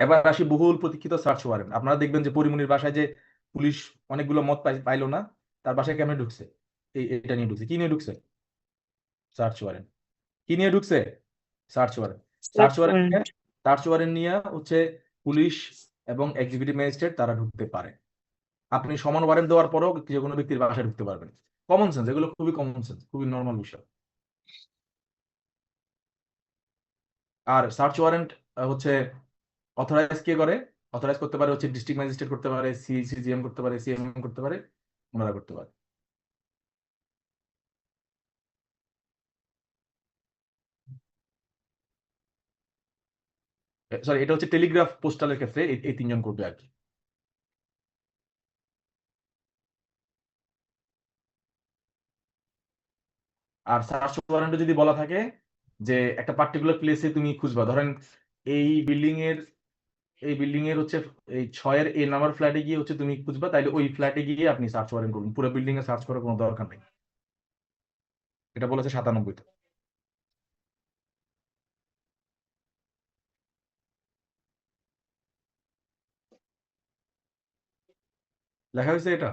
এবার আসি বহুল প্রতীক্ষিত সার্চ ওয়ারেন্ট। আপনারা দেখবেন যে পরিমনির বাসায় যে পুলিশ অনেকগুলো মত পাইলো না, তার বাসায় কেমনে ঢুকছে, এটা নিয়ে ঢুকছে, কি নিয়ে ঢুকছে, সার্চ ওয়ারেন্ট। কি নিয়ে ঢুকছে, সার্চ ওয়ারেন্ট। সার্চ ওয়ারেন্ট নিয়ে হচ্ছে পুলিশ এবং এক্সিকিউটিভ ম্যাজিস্ট্রেট তারা ঢুকতে পারে। আপনি সমান ওয়ারেন্ট দেওয়ার পরেও যে কোনো ব্যক্তির বাসায় ঢুকতে পারবেন। কমন সেন্স, এগুলো খুবই কমন সেন্স, খুবই নর্মাল বিষয়। আর সার্চ ওয়ারেন্ট হচ্ছে অথরাইজ কে করে, অথরাইজ করতে পারে হচ্ছে ডিস্ট্রিক্ট ম্যাজিস্ট্রেট করতে পারে, সিজিএম করতে পারে, সিএমএম করতে পারে, ওনারা করতে পারে। সরি, এটা হচ্ছে টেলিগ্রাফ পোস্টালের ক্ষেত্রে এই তিনজন করবে আর কি। আর সার্চ ওয়ারেন্টে যদি বলা থাকে যে একটা পার্টিকুলার প্লেসে তুমি খুঁজবা, ধরেন এই বিল্ডিং এর হচ্ছে এই 6-এর A নাম্বার ফ্ল্যাটে গিয়ে হচ্ছে তুমি খুঁজবা, তাইলে ওই ফ্ল্যাটে গিয়ে আপনি সার্চ ওয়ারেন্ট করুন, পুরো বিল্ডিং এ সার্চ করার কোনো দরকার নেই। এটা বলেছে 97-তে। লেখা হয়েছে এটা।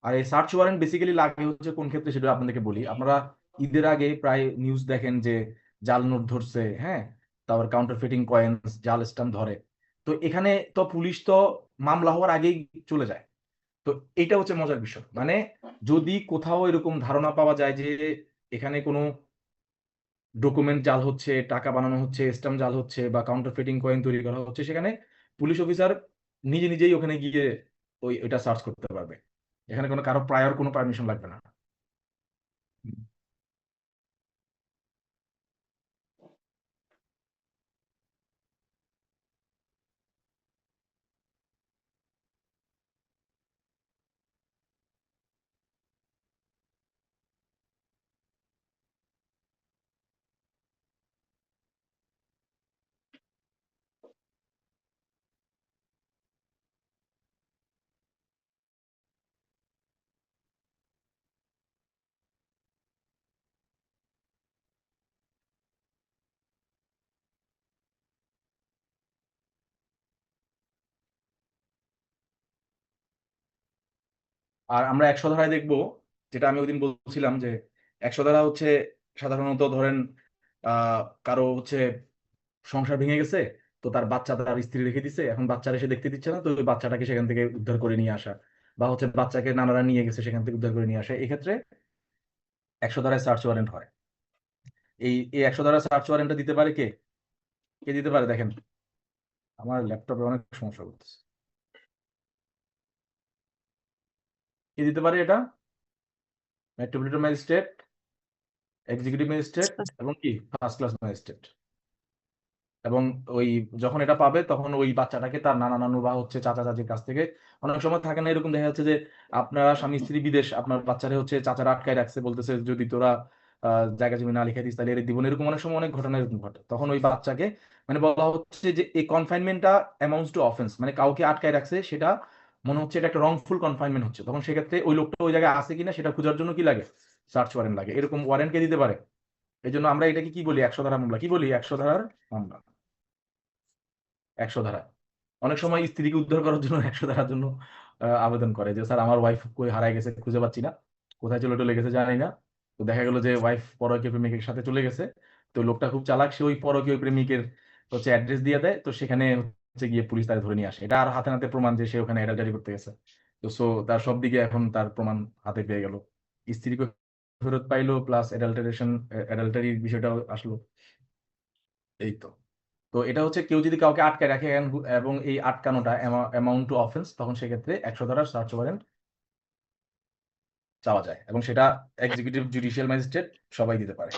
আর এই সার্চ ওয়ারেন্ট বেসিক্যালি লাগে হচ্ছে কোন ক্ষেত্রে সেটা আপনাদেরকে বলি। আপনারা ঈদের আগে প্রায় নিউজ দেখেন যে জাল নোট ধরছে, হ্যাঁ, তারপর কাউন্টারফিটিং কয়েন্স, জাল স্ট্যাম্প ধরে। তো এখানে তো পুলিশ তো মামলা হওয়ার আগেই চলে যায়। তো এটা হচ্ছে মজার বিষয়, মানে যদি কোথাও এরকম ধারণা পাওয়া যায় যে এখানে কোনো ডকুমেন্ট জাল হচ্ছে, টাকা বানানো হচ্ছে, স্ট্যাম্প জাল হচ্ছে বা কাউন্টারফিটিং কয়েন তৈরি করা হচ্ছে, সেখানে পুলিশ অফিসার নিজেই ওখানে গিয়ে ওইটা সার্চ করতে পারবে। এখানে কোনো কারো প্রায়র কোনো পারমিশন লাগবে না। আর আমরা 100 ধারায় দেখবো, যেটা আমি ওইদিন বলছিলাম যে 100 ধারা হচ্ছে সাধারণত ধরেন কারো হচ্ছে সংসার ভেঙে গেছে, তো তার বাচ্চা তার স্ত্রী রেখে দিছে, এখন বাচ্চারা এসে দেখতে দিচ্ছে না, তো ওই বাচ্চাটাকে সেখান থেকে উদ্ধার করে নিয়ে আসা, বা হচ্ছে বাচ্চাকে নানারা নিয়ে গেছে সেখান থেকে উদ্ধার করে নিয়ে আসা, এক্ষেত্রে 100 ধারায় সার্চ ওয়ারেন্ট হয়। এই 100 ধারা সার্চ ওয়ারেন্টটা দিতে পারে কে, কে দিতে পারে দেখেন, আমার ল্যাপটপে অনেক সমস্যা করতেছে। কে দিতে পারে এটা, মেট্রোপলিটন ম্যাজিস্ট্রেট, এক্সিকিউটিভ ম্যাজিস্ট্রেট এবং কি ফার্স্ট ক্লাস ম্যাজিস্ট্রেট। এবং ওই যখন এটা পাবে তখন ওই বাচ্চাটাকে তার নানা নানু বা হচ্ছে চাচা চাচির কাছ থেকে, অনেক সময় থাকে না এরকম দেখা যাচ্ছে যে আপনারা স্বামী স্ত্রী বিদেশ, আপনার বাচ্চারা হচ্ছে চাচারা আটকায় রাখছে, বলতেছে যদি তোরা জায়গা জমি না লিখে দিস তাহলে এর দিব না, এরকম অনেক সময় অনেক ঘটনা এরকম ঘটে। তখন ওই বাচ্চাকে মানে বলা হচ্ছে যে এই কনফাইনমেন্টটা অ্যামাউন্টস টু অফেন্স, মানে কাউকে আটকায় রাখছে সেটা মনে হচ্ছে এটা একটা রংফুল কনফাইনমেন্ট হচ্ছে, তখন সেক্ষেত্রে ওই লোকটা ওই জায়গায় আছে কিনা সেটা খোঁজার জন্য কি লাগে, সার্চ ওয়ারেন্ট লাগে। এরকম ওয়ারেন্ট কে দিতে পারে, এই জন্য আমরা এটাকে কি বলি, 100 ধারা মামলা। কি বলি? 100 ধারার মামলা। 100 ধারা। অনেক সময় স্ত্রীকে উদ্ধার করার জন্য 100 ধারার জন্য আবেদন করে যে স্যার আমার ওয়াইফ কই হারায় গেছে, খুঁজে পাচ্ছি না, কোথায় চলে গেছে জানি না। তো দেখা গেল যে ওয়াইফ পরকীয় প্রেমিকের সাথে চলে গেছে। তো লোকটা খুব চালাক, সে ওই পরকীয় প্রেমিকের হচ্ছে অ্যাড্রেস দিয়ে দেয়। তো সেখানে হচ্ছে গিয়ে পুলিশ তাকে ধরে নিয়ে আসে। এটা আর হাতে নাতে প্রমাণ যে সে ওখানে অ্যাডাল্টারি করতে গেছে। তো তার সব দিকে এখন তার প্রমাণ হাতে পেয়ে গেল, স্ত্রীকে ফেরত পাইলো, প্লাস অ্যাডাল্টারির বিষয়টাও আসলো। এই তো। তো এটা হচ্ছে কেউ যদি কাউকে আটকায় রাখে এবং এই আটকানোটা অ্যামাউন্ট টু অফেন্স, তখন সেক্ষেত্রে 100 ধারার সার্চ ওয়ারেন্ট চাওয়া যায়, এবং সেটা এক্সিকিউটিভ জুডিশিয়াল ম্যাজিস্ট্রেট সবাই দিতে পারে,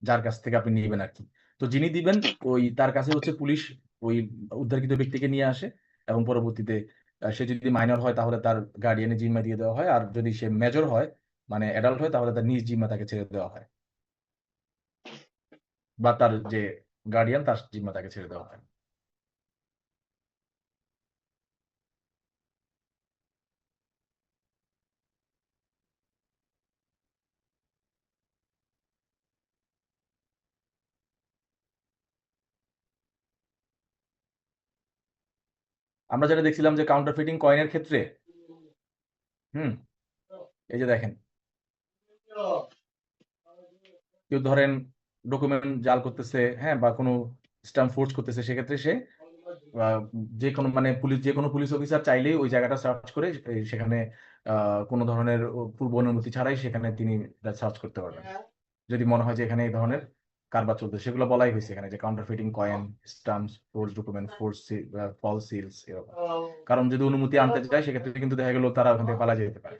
যার কাছ থেকে আপনি নিবেন আর কি। তো যিনি দিবেন ওই তার কাছে হচ্ছে পুলিশ ওই উদ্ধারকৃত ব্যক্তিকে নিয়ে আসে, এবং পরবর্তীতে সে যদি মাইনর হয় তাহলে তার গার্ডিয়ানের জিম্মা দিয়ে দেওয়া হয়, আর যদি সে মেজর হয় মানে অ্যাডাল্ট হয় তাহলে তার নিজ জিম্মা তাকে ছেড়ে দেওয়া হয়, বা তার যে গার্ডিয়ান তার জিম্মা তাকে ছেড়ে দেওয়া হয়। আমরা যেটা দেখছিলাম যে কাউন্টারফিটিং কয়েনের ক্ষেত্রে, এই যে দেখেন, কেউ ধরেন ডকুমেন্ট জাল করতেছে, হ্যাঁ, বা কোনো স্ট্যাম্প ফোর্জ করতেছে, সেক্ষেত্রে সে যে কোনো মানে পুলিশ অফিসার চাইলেই ওই জায়গাটা সার্চ করে সেখানে কোনো ধরনের পূর্ব অনুমতি ছাড়াই সেখানে তিনি সার্চ করতে পারবেন, যদি মনে হয় যে এখানে এই ধরনের কারবার চলছে। সেগুলো বলাই হয়েছে এখানে, যে counterfeiting coins, stamps, forge document, false seals, এরকম। কারণ যদি অনুমতি আনতে চায় সেক্ষেত্রে কিন্তু দেখা গেল তারা ওখান থেকে পালা যেতে পারে।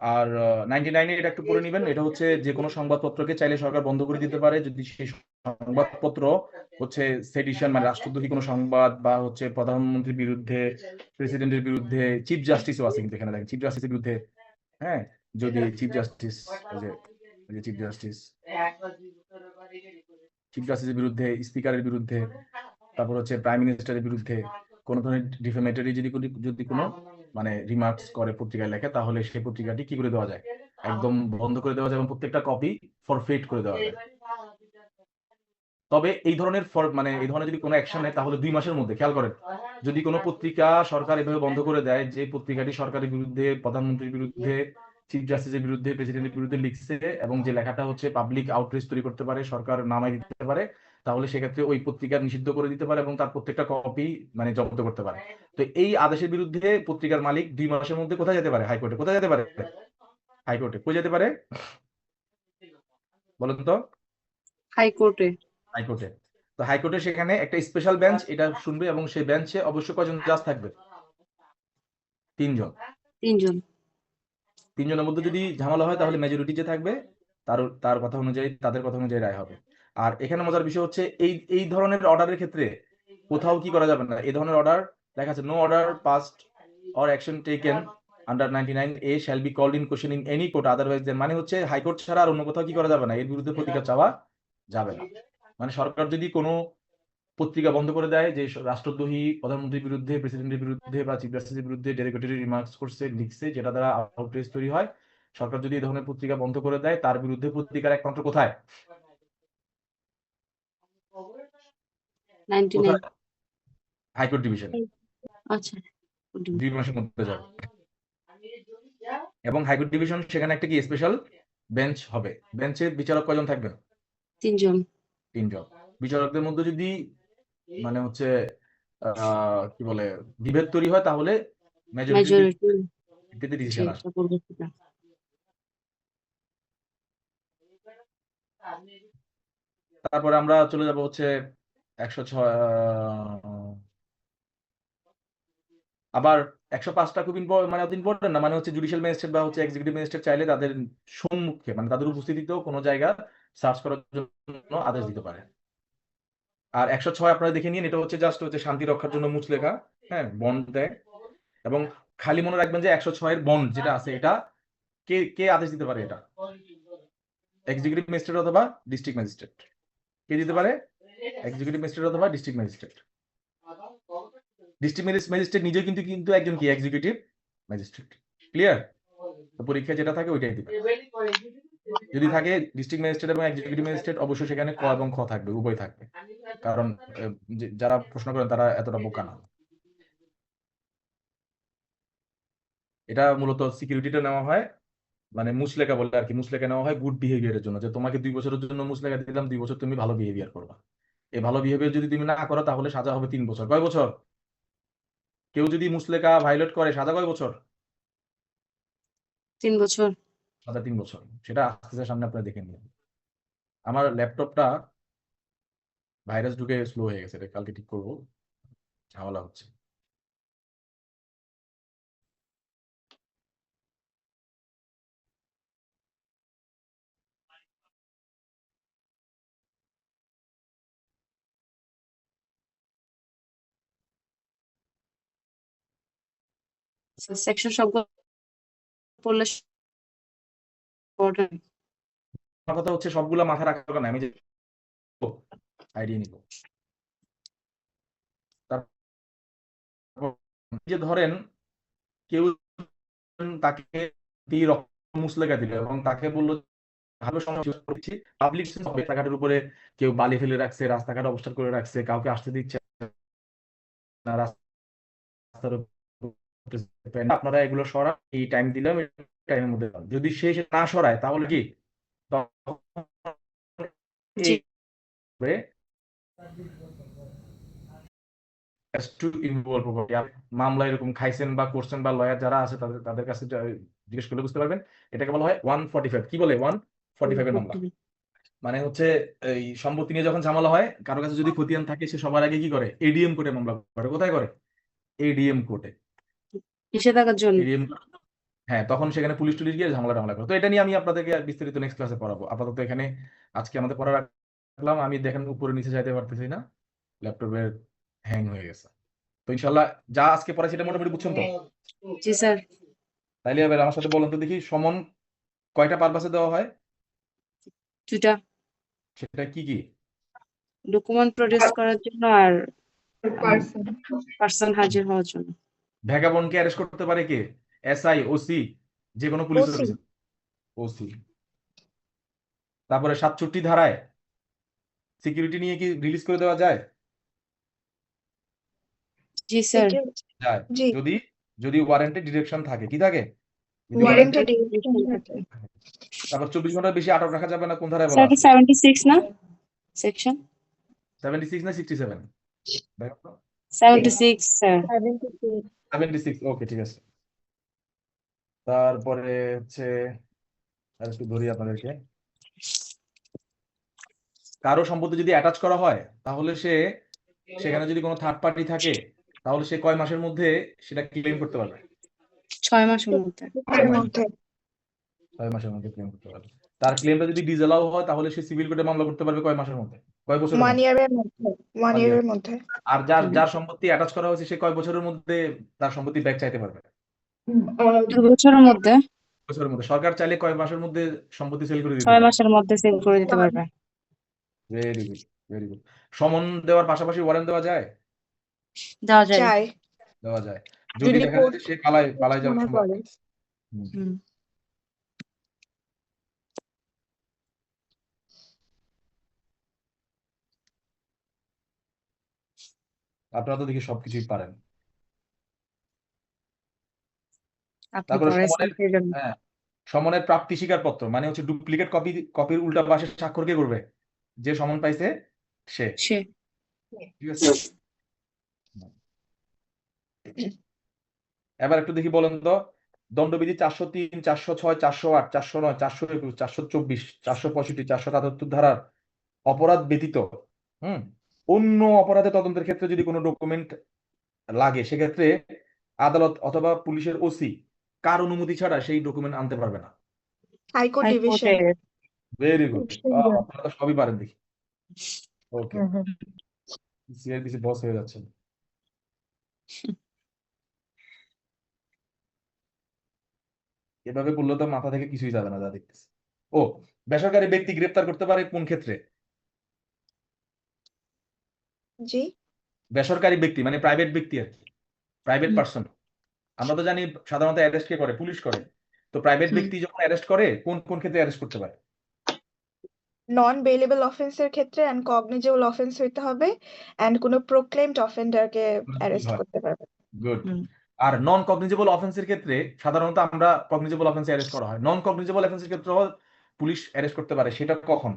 আর 99 এটা একটু পড়ে নিবেন। এটা হচ্ছে যে কোনো সংবাদপত্রকে চাইলে সরকার বন্ধ করে দিতে পারে যদি সেই সংবাদপত্র হচ্ছে সেডিশন মানে রাষ্ট্রদ্রোহী কোনো সংবাদ, বা হচ্ছে প্রধানমন্ত্রীর বিরুদ্ধে, প্রেসিডেন্টের বিরুদ্ধে, চিফ জাস্টিসও আছে কিন্তু এখানে দেখেন, চিফ জাস্টিসের বিরুদ্ধে, হ্যাঁ, যদি চিফ জাস্টিসের বিরুদ্ধে, স্পিকারের বিরুদ্ধে, তারপর হচ্ছে প্রাইম মিনিস্টারের বিরুদ্ধে কোনো ধরনের ডিফেমেটরি যদি কোনো মানে রিমার্কস করে পত্রিকায় লেখে, তাহলে সেই পত্রিকাটি কি করে দেওয়া যায়, একদম বন্ধ করে দেওয়া যায়, এবং প্রত্যেকটা কপি ফরফেট করে দেওয়া যায়। তবে এই ধরনের এই ধরনের যদি কোনো অ্যাকশন নেয় তাহলে 2 মাসের মধ্যে, খেয়াল করেন, যদি কোনো পত্রিকা সরকার এভাবে বন্ধ করে দেয় যে পত্রিকাটি সরকারের বিরুদ্ধে, প্রধানমন্ত্রীর বিরুদ্ধে, চিফ জাস্টিসের বিরুদ্ধে, প্রেসিডেন্টের বিরুদ্ধে লিখছে, এবং যে লেখাটা হচ্ছে পাবলিক আউটরেজ তৈরি করতে পারে, সরকার নামাই দিতে পারে, তাহলে সেক্ষেত্রে ওই পত্রিকা নিষিদ্ধ করে দিতে পারে এবং তার প্রত্যেকটা কপি মানে জব্দ করতে পারে। তো এই আদেশের বিরুদ্ধে পত্রিকার মালিক 2 মাসের মধ্যে কোথায় যেতে পারে? হাইকোর্টে। কোথায় যেতে পারে? হাইকোর্টে। কই যেতে পারে বলেন তো? হাইকোর্টে। হাইকোর্টে। তো হাইকোর্টে সেখানে একটা স্পেশাল বেঞ্চ এটা শুনবে, এবং সেই বেঞ্চে অবশ্যই কয়জন জাজ থাকবে? 3 জন। 3 জন। 3 জনের মধ্যে যদি ঝামেলা হয় তাহলে মেজরিটি যে থাকবে তার কথা অনুযায়ী, তাদের কথা অনুযায়ী রায় হবে। আর এখানে মজার বিষয় হচ্ছে এই ধরনের অর্ডারের ক্ষেত্রে কোথাও কি করা যাবে না। এই ধরনের অর্ডার লেখা আছে, no order passed or action taken under 99A shall be called in question in any court otherwise then, মানে হচ্ছে হাইকোর্ট ছাড়া আর অন্য কোথাও কি করা যাবে না, এর বিরুদ্ধে প্রতিকার চাওয়া যাবে না। মানে সরকার যদি কোনো পত্রিকা বন্ধ করে দেয় যে রাষ্ট্রদ্রোহী, প্রধানমন্ত্রীর বিরুদ্ধে, প্রেসিডেন্টের বিরুদ্ধে বা চিফ জাস্টিসের বিরুদ্ধে ডেরিগেটরি রিমার্কস করছে, লিখছে, যেটা দ্বারা আউটরেজ তৈরি হয়, সরকার যদি এই ধরনের পত্রিকা বন্ধ করে দেয়, তার বিরুদ্ধে পত্রিকার একমাত্র কোথায়? 99। হাইকোর্ট ডিভিশনে। আচ্ছা। 2 মাসের মধ্যে যাবে, এবং হাইকোর্ট ডিভিশন সেখানে একটা কি স্পেশাল বেঞ্চ হবে। বেঞ্চে বিচারক কয়জন থাকবেন? 3 জন। 3 জন। বিচারকদের মধ্যে যদি মানে হচ্ছে কি বলে বিভেদ তৈরি হয়, তাহলে মেজরিটিতে ডিসিশন আসবে। তারপরে আমরা চলে যাব হচ্ছে 106 আবার 105টা খুব মানে অত ইম্পর্টেন্ট না, মানে হচ্ছে জুডিশিয়াল ম্যাজিস্ট্রেট বা হচ্ছে এক্সিকিউটিভ ম্যাজিস্ট্রেট চাইলে তাদের সম্মুখে মানে তাদের উপস্থিতিতেও কোনো জায়গা সার্চ করার জন্য আদেশ দিতে পারে। আর 106 আপনারা দেখে নিন, এটা হচ্ছে জাস্ট হচ্ছে শান্তি রক্ষার জন্য মুচলেখা, হ্যাঁ, বন্ড দেয়। এবং খালি মনে রাখবেন যে 106 এর বন্ড যেটা আছে এটা কে কে আদেশ দিতে পারে, এটা এক্সিকিউটিভ ম্যাজিস্ট্রেট অথবা ডিস্ট্রিক্ট ম্যাজিস্ট্রেট। কে দিতে পারে? এক্সিকিউটিভ ম্যাজিস্ট্রেট অথবা ডিস্ট্রিক্ট ম্যাজিস্ট্রেট। ডিস্ট্রিক্ট ম্যাজিস্ট্রেট নিজে কিন্তু কিন্তু একজন কি এক্সিকিউটিভ ম্যাজিস্ট্রেট। ক্লিয়ার? তো পরীক্ষায় যেটা থাকে ওইটাই দিবে। যদি থাকে ডিস্ট্রিক্ট ম্যাজিস্ট্রেট এবং এক্সিকিউটিভ ম্যাজিস্ট্রেট, অবশ্যই সেখানে ক এবং খ থাকবে, উভয় থাকবে, কারণ যারা প্রশ্ন করেন তারা এতটা বোকা না। এটা মূলত সিকিউরিটিটা নেওয়া হয়, মানে মুচলেখা বলে আর কি, মুচলেখা নেওয়া হয় গুড বিহেভিয়ারের জন্য, যে তোমাকে 2 বছরের জন্য মুচলেখা দিলাম, 2 বছর তুমি ভালো বিহেভিয়ার করবা। এই ভালো বিহেভিয়ার যদি তুমি না করো তাহলে সাজা হবে 3 বছর। কয় বছর? কেউ যদি মুচলেখা ভায়োলেট করে সাজা কয় বছর? 3 বছর। সাজা 3 বছর। সেটা আসতেছে সামনে, আপনারা দেখে নিন। আমার ল্যাপটপটা ভাইরাস ঢুকে স্লো হয়ে গেছে, এটা কালকে ঠিক করবো, ঝামেলা হচ্ছে। সেকশন সবগুলো পড়লে ইম্পর্টেন্ট। আমার কথা হচ্ছে সবগুলা মাথায় রাখার দরকার নাই, আমি যে আইডিয়া নিব। তারপর যে ধরেন কেউ তাকে মুচলেখা দিল এবং তাকে বললো ভালো সমস্যা করছি, পাবলিক রাস্তাঘাটের উপরে কেউ বালি ফেলে রাখছে, রাস্তাঘাট অবস্থান করে রাখছে, কাউকে আসতে দিচ্ছে না, রাস্তার উপরে আপনারা এগুলো সরান, এই টাইম দিলাম, এই টাইমের মধ্যে যদি সে না সরায় তাহলে কি জি। মামলা এরকম খাইছেন বা করছেন বা লয়ার যারা আছে তাদের কাছে জিজ্ঞেস করলে বুঝতে পারবেন। এটাকে বলা হয় 145। কি বলে? 145 এর মামলা। মানে হচ্ছে এই সম্পত্তি নিয়ে যখন ঝামেলা হয়, কারো কাছে যদি খতিয়ান থাকে, সে সবার আগে কি করে? এডিএম কোর্টে মামলা করে। কোথায় করে? এডিএম কোর্টে। নিষেধাজ্ঞার জন্য। এডিএম, হ্যাঁ, তখন সেখানে পুলিশ টুলিশ গিয়ে ঝামেলা টামলা করে। তো এটা নিয়ে আমি আপনাদেরকে বিস্তারিত নেক্সট ক্লাসে পড়াবো। আপাতত এখানে আজকে আমাদের পড়া রাখলাম। আমি দেখেন উপরে নিচে যাইতে পারতেছি না, ল্যাপটপের হ্যাং হয়ে গেছে। তো ইনশাল্লাহ যা আজকে পড়াই সেটা মোটামুটি বুঝছেন তো? জি স্যার। তাইলে এবার আমার সাথে বলুন তো দেখি, সমন কয়টা পারপাসে দেওয়া হয়? 2টা। সেটা কি কি? ডকুমেন্ট প্রডিউস করার জন্য আর পার্সন পার্সন হাজির হওয়ার জন্য। ভ্যাগাবন্ডকে অ্যারেস্ট করতে পারে কে? এসআই, ওসি, যে কোনো পুলিশ OC অফিসার। ওসি। তারপরে 67 ধারায় সিকিউরিটি নিয়ে কি রিলিজ করে দেওয়া যায়? জি স্যার। যায়। জি যদি যদি ওয়ারেন্টেড ডিরেকশন থাকে। কি থাকে? যদি ওয়ারেন্টেড warranted- তারপর 24 ঘন্টার বেশি আটক রাখা যাবে না। কোন ধারায় বলা স্যার আছে? 76 না সেকশন? 76 না 67? 76 স্যার। 76, ওকে, ঠিক আছে। তারপরে হচ্ছে আর একটু ধরি আপনাদেরকে, কারো সম্পত্তি যদি অ্যাটাচ করা হয় তাহলে সেখানে যদি কোনো থার্ড পার্টি থাকে তাহলে সে কয় মাসের মধ্যে সেটা ক্লেম করতে পারবে? 6 মাসের মধ্যে। 6 মাসের মধ্যে ক্লেম করতে পারবে। তার ক্লেমটা যদি ডিসঅ্যালাউ হয় তাহলে সে সিভিল কোর্টে মামলা করতে পারবে কয় মাসের মধ্যে? কয় বছরের 1 মধ্যে? ইয়ারের মধ্যে 1 ইয়ারের মধ্যে আর যার সম্পত্তি অ্যাটাচ করা হয়েছে সে কয় বছরের মধ্যে তার সম্পত্তি ব্যাক চাইতে পারবে? 2 বছরের মধ্যে। বছরের মধ্যে। সরকার চাইলে কয় মাসের মধ্যে সম্পত্তি সেল করে দিতে 6 পারবে? মাসের মধ্যে সেল করে দিতে পারবে। Very good, very good. সমন দেওয়ার পাশাপাশি ওয়ারেন্ট দেওয়া যায়? দেওয়া যায়। চাই দেওয়া যায় যদি যদি দেখা যায় যে সে পালায় যাওয়ার মনে সম্ভব। করে। হুম। আপনারা তো দেখি সবকিছুই পারেন। আপনি তারপরে পড়াইছেন সেজন্য। হ্যাঁ, সমনের প্রাপ্তি স্বীকারপত্র মানে হচ্ছে ডুপ্লিকেট কপির উল্টা পাশে স্বাক্ষর কে করবে? যে সমন পাইছে সে। সে। ঠিক আছে। এবার একটু দেখি বলেন তো, দণ্ডবিধি 403, 406, 408, 409, 421, 424, 465, 477 ধারার অপরাধ ব্যতীত অন্য অপরাধে তদন্তের ক্ষেত্রে যদি কোনো ডকুমেন্ট লাগে সেক্ষেত্রে আদালত অথবা পুলিশের ওসি কার অনুমতি ছাড়া সেই ডকুমেন্ট আনতে পারবে না। High court division. ভেরি গুড, সুন্দর। আপনারা তো সবই পারেন দেখি। ওকে, সিআরপিসি বস হয়ে যাচ্ছেন। এভাবে বললে তো মাথা থেকে কিছুই যাবে না যা দেখতেছি। ও, বেসরকারি ব্যক্তি গ্রেপ্তার করতে পারে কোন ক্ষেত্রে? জি। বেসরকারি ব্যক্তি মানে প্রাইভেট ব্যক্তি আর কি, প্রাইভেট পার্সন। আমরা তো জানি সাধারণত অ্যারেস্ট কে করে, পুলিশ করে। তো প্রাইভেট ব্যক্তি যখন অ্যারেস্ট করে কোন কোন ক্ষেত্রে অ্যারেস্ট করতে পারে? নন বেলেবল অফেন্সের ক্ষেত্রে এন্ড কগনিজেবল অফেন্স হইতে হবে এন্ড কোনো প্রোক্লেমড অফেন্ডারকে অ্যারেস্ট করতে পারবে। গুড। আর নন কগনিজেবল অফেন্সের ক্ষেত্রে সাধারণত আমরা কগনিজেবল অফেন্সে অ্যারেস্ট করা হয়। নন কগনিজেবল অফেন্সের ক্ষেত্রে পুলিশ অ্যারেস্ট করতে পারে, সেটা কখন?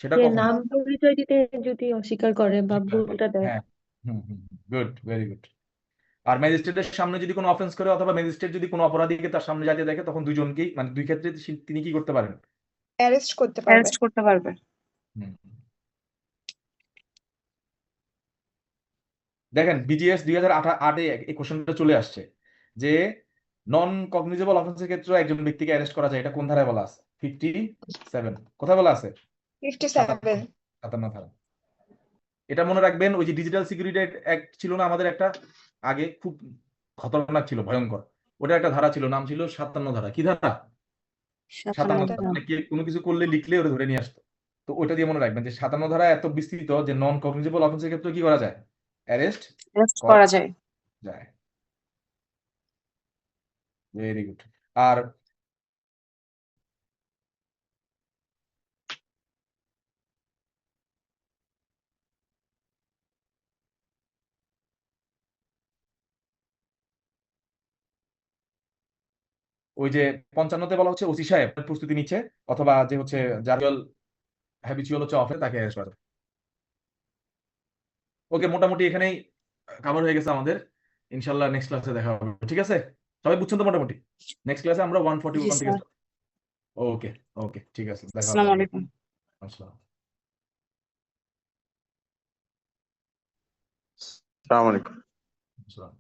সেটা যে কখন? নাম পরিচয় দিতে যদি অস্বীকার করে বা ভুলটা দেয়। হ্যাঁ, গুড, ভেরি গুড। আর ম্যাজিস্ট্রেটের সামনে যদি কোনো অফেন্স করে অথবা ম্যাজিস্ট্রেট যদি কোনো অপরাধীকে তার সামনে যাইতে দেখে, তখন দুইজনকেই মানে দুই ক্ষেত্রে তিনি কি করতে পারেন? অ্যারেস্ট করতে পারবে। হুম। দেখেন বিজিএস 2008 এই কোশ্চেনটা চলে আসছে যে নন কগনিজেবল অফেন্সের ক্ষেত্রে একজন ব্যক্তিকে অ্যারেস্ট করা যায়, এটা কোন ধারায় বলা আছে? 57 কোথায় বলা আছে? 57। 57 ধারা। এটা মনে রাখবেন, ওই যে ডিজিটাল সিকিউরিটি অ্যাক্ট ছিল না আমাদের একটা আগে, খুব খতরনাক ছিল, ভয়ঙ্কর। ওটা একটা ধারা ছিল, নাম ছিল 57 ধারা। কি ধারা? 57 ধারা। মানে কোনো কিছু করলে লিখলে ওরা ধরে নিয়ে আসতো। তো ওইটা দিয়ে মনে রাখবেন যে 57 ধারা এত বিস্তৃত যে নন কগনিজেবল অফেন্সের ক্ষেত্রে কি করা যায়? অ্যারেস্ট করা যায়। Very good. আর ওই যে 55-তে বলা হচ্ছে ওসি সাহেব প্রস্তুতি নিচ্ছে অথবা যে হচ্ছে জার্নাল হ্যাবিচুয়াল হচ্ছে অফে, তাকে অ্যারেস্ট করা। ওকে, মোটামুটি এখানেই কভার হয়ে গেছে আমাদের। ইনশাআল্লাহ নেক্সট ক্লাসে দেখা হবে, ঠিক আছে? সবাই বুঝছেন তো মোটামুটি? নেক্সট ক্লাসে আমরা 141 থেকে start। ওকে, ওকে, ঠিক আছে, দেখা হবে। আসসালামু আলাইকুম। আসসালাম। আসসালামু আলাইকুম। আসসালাম।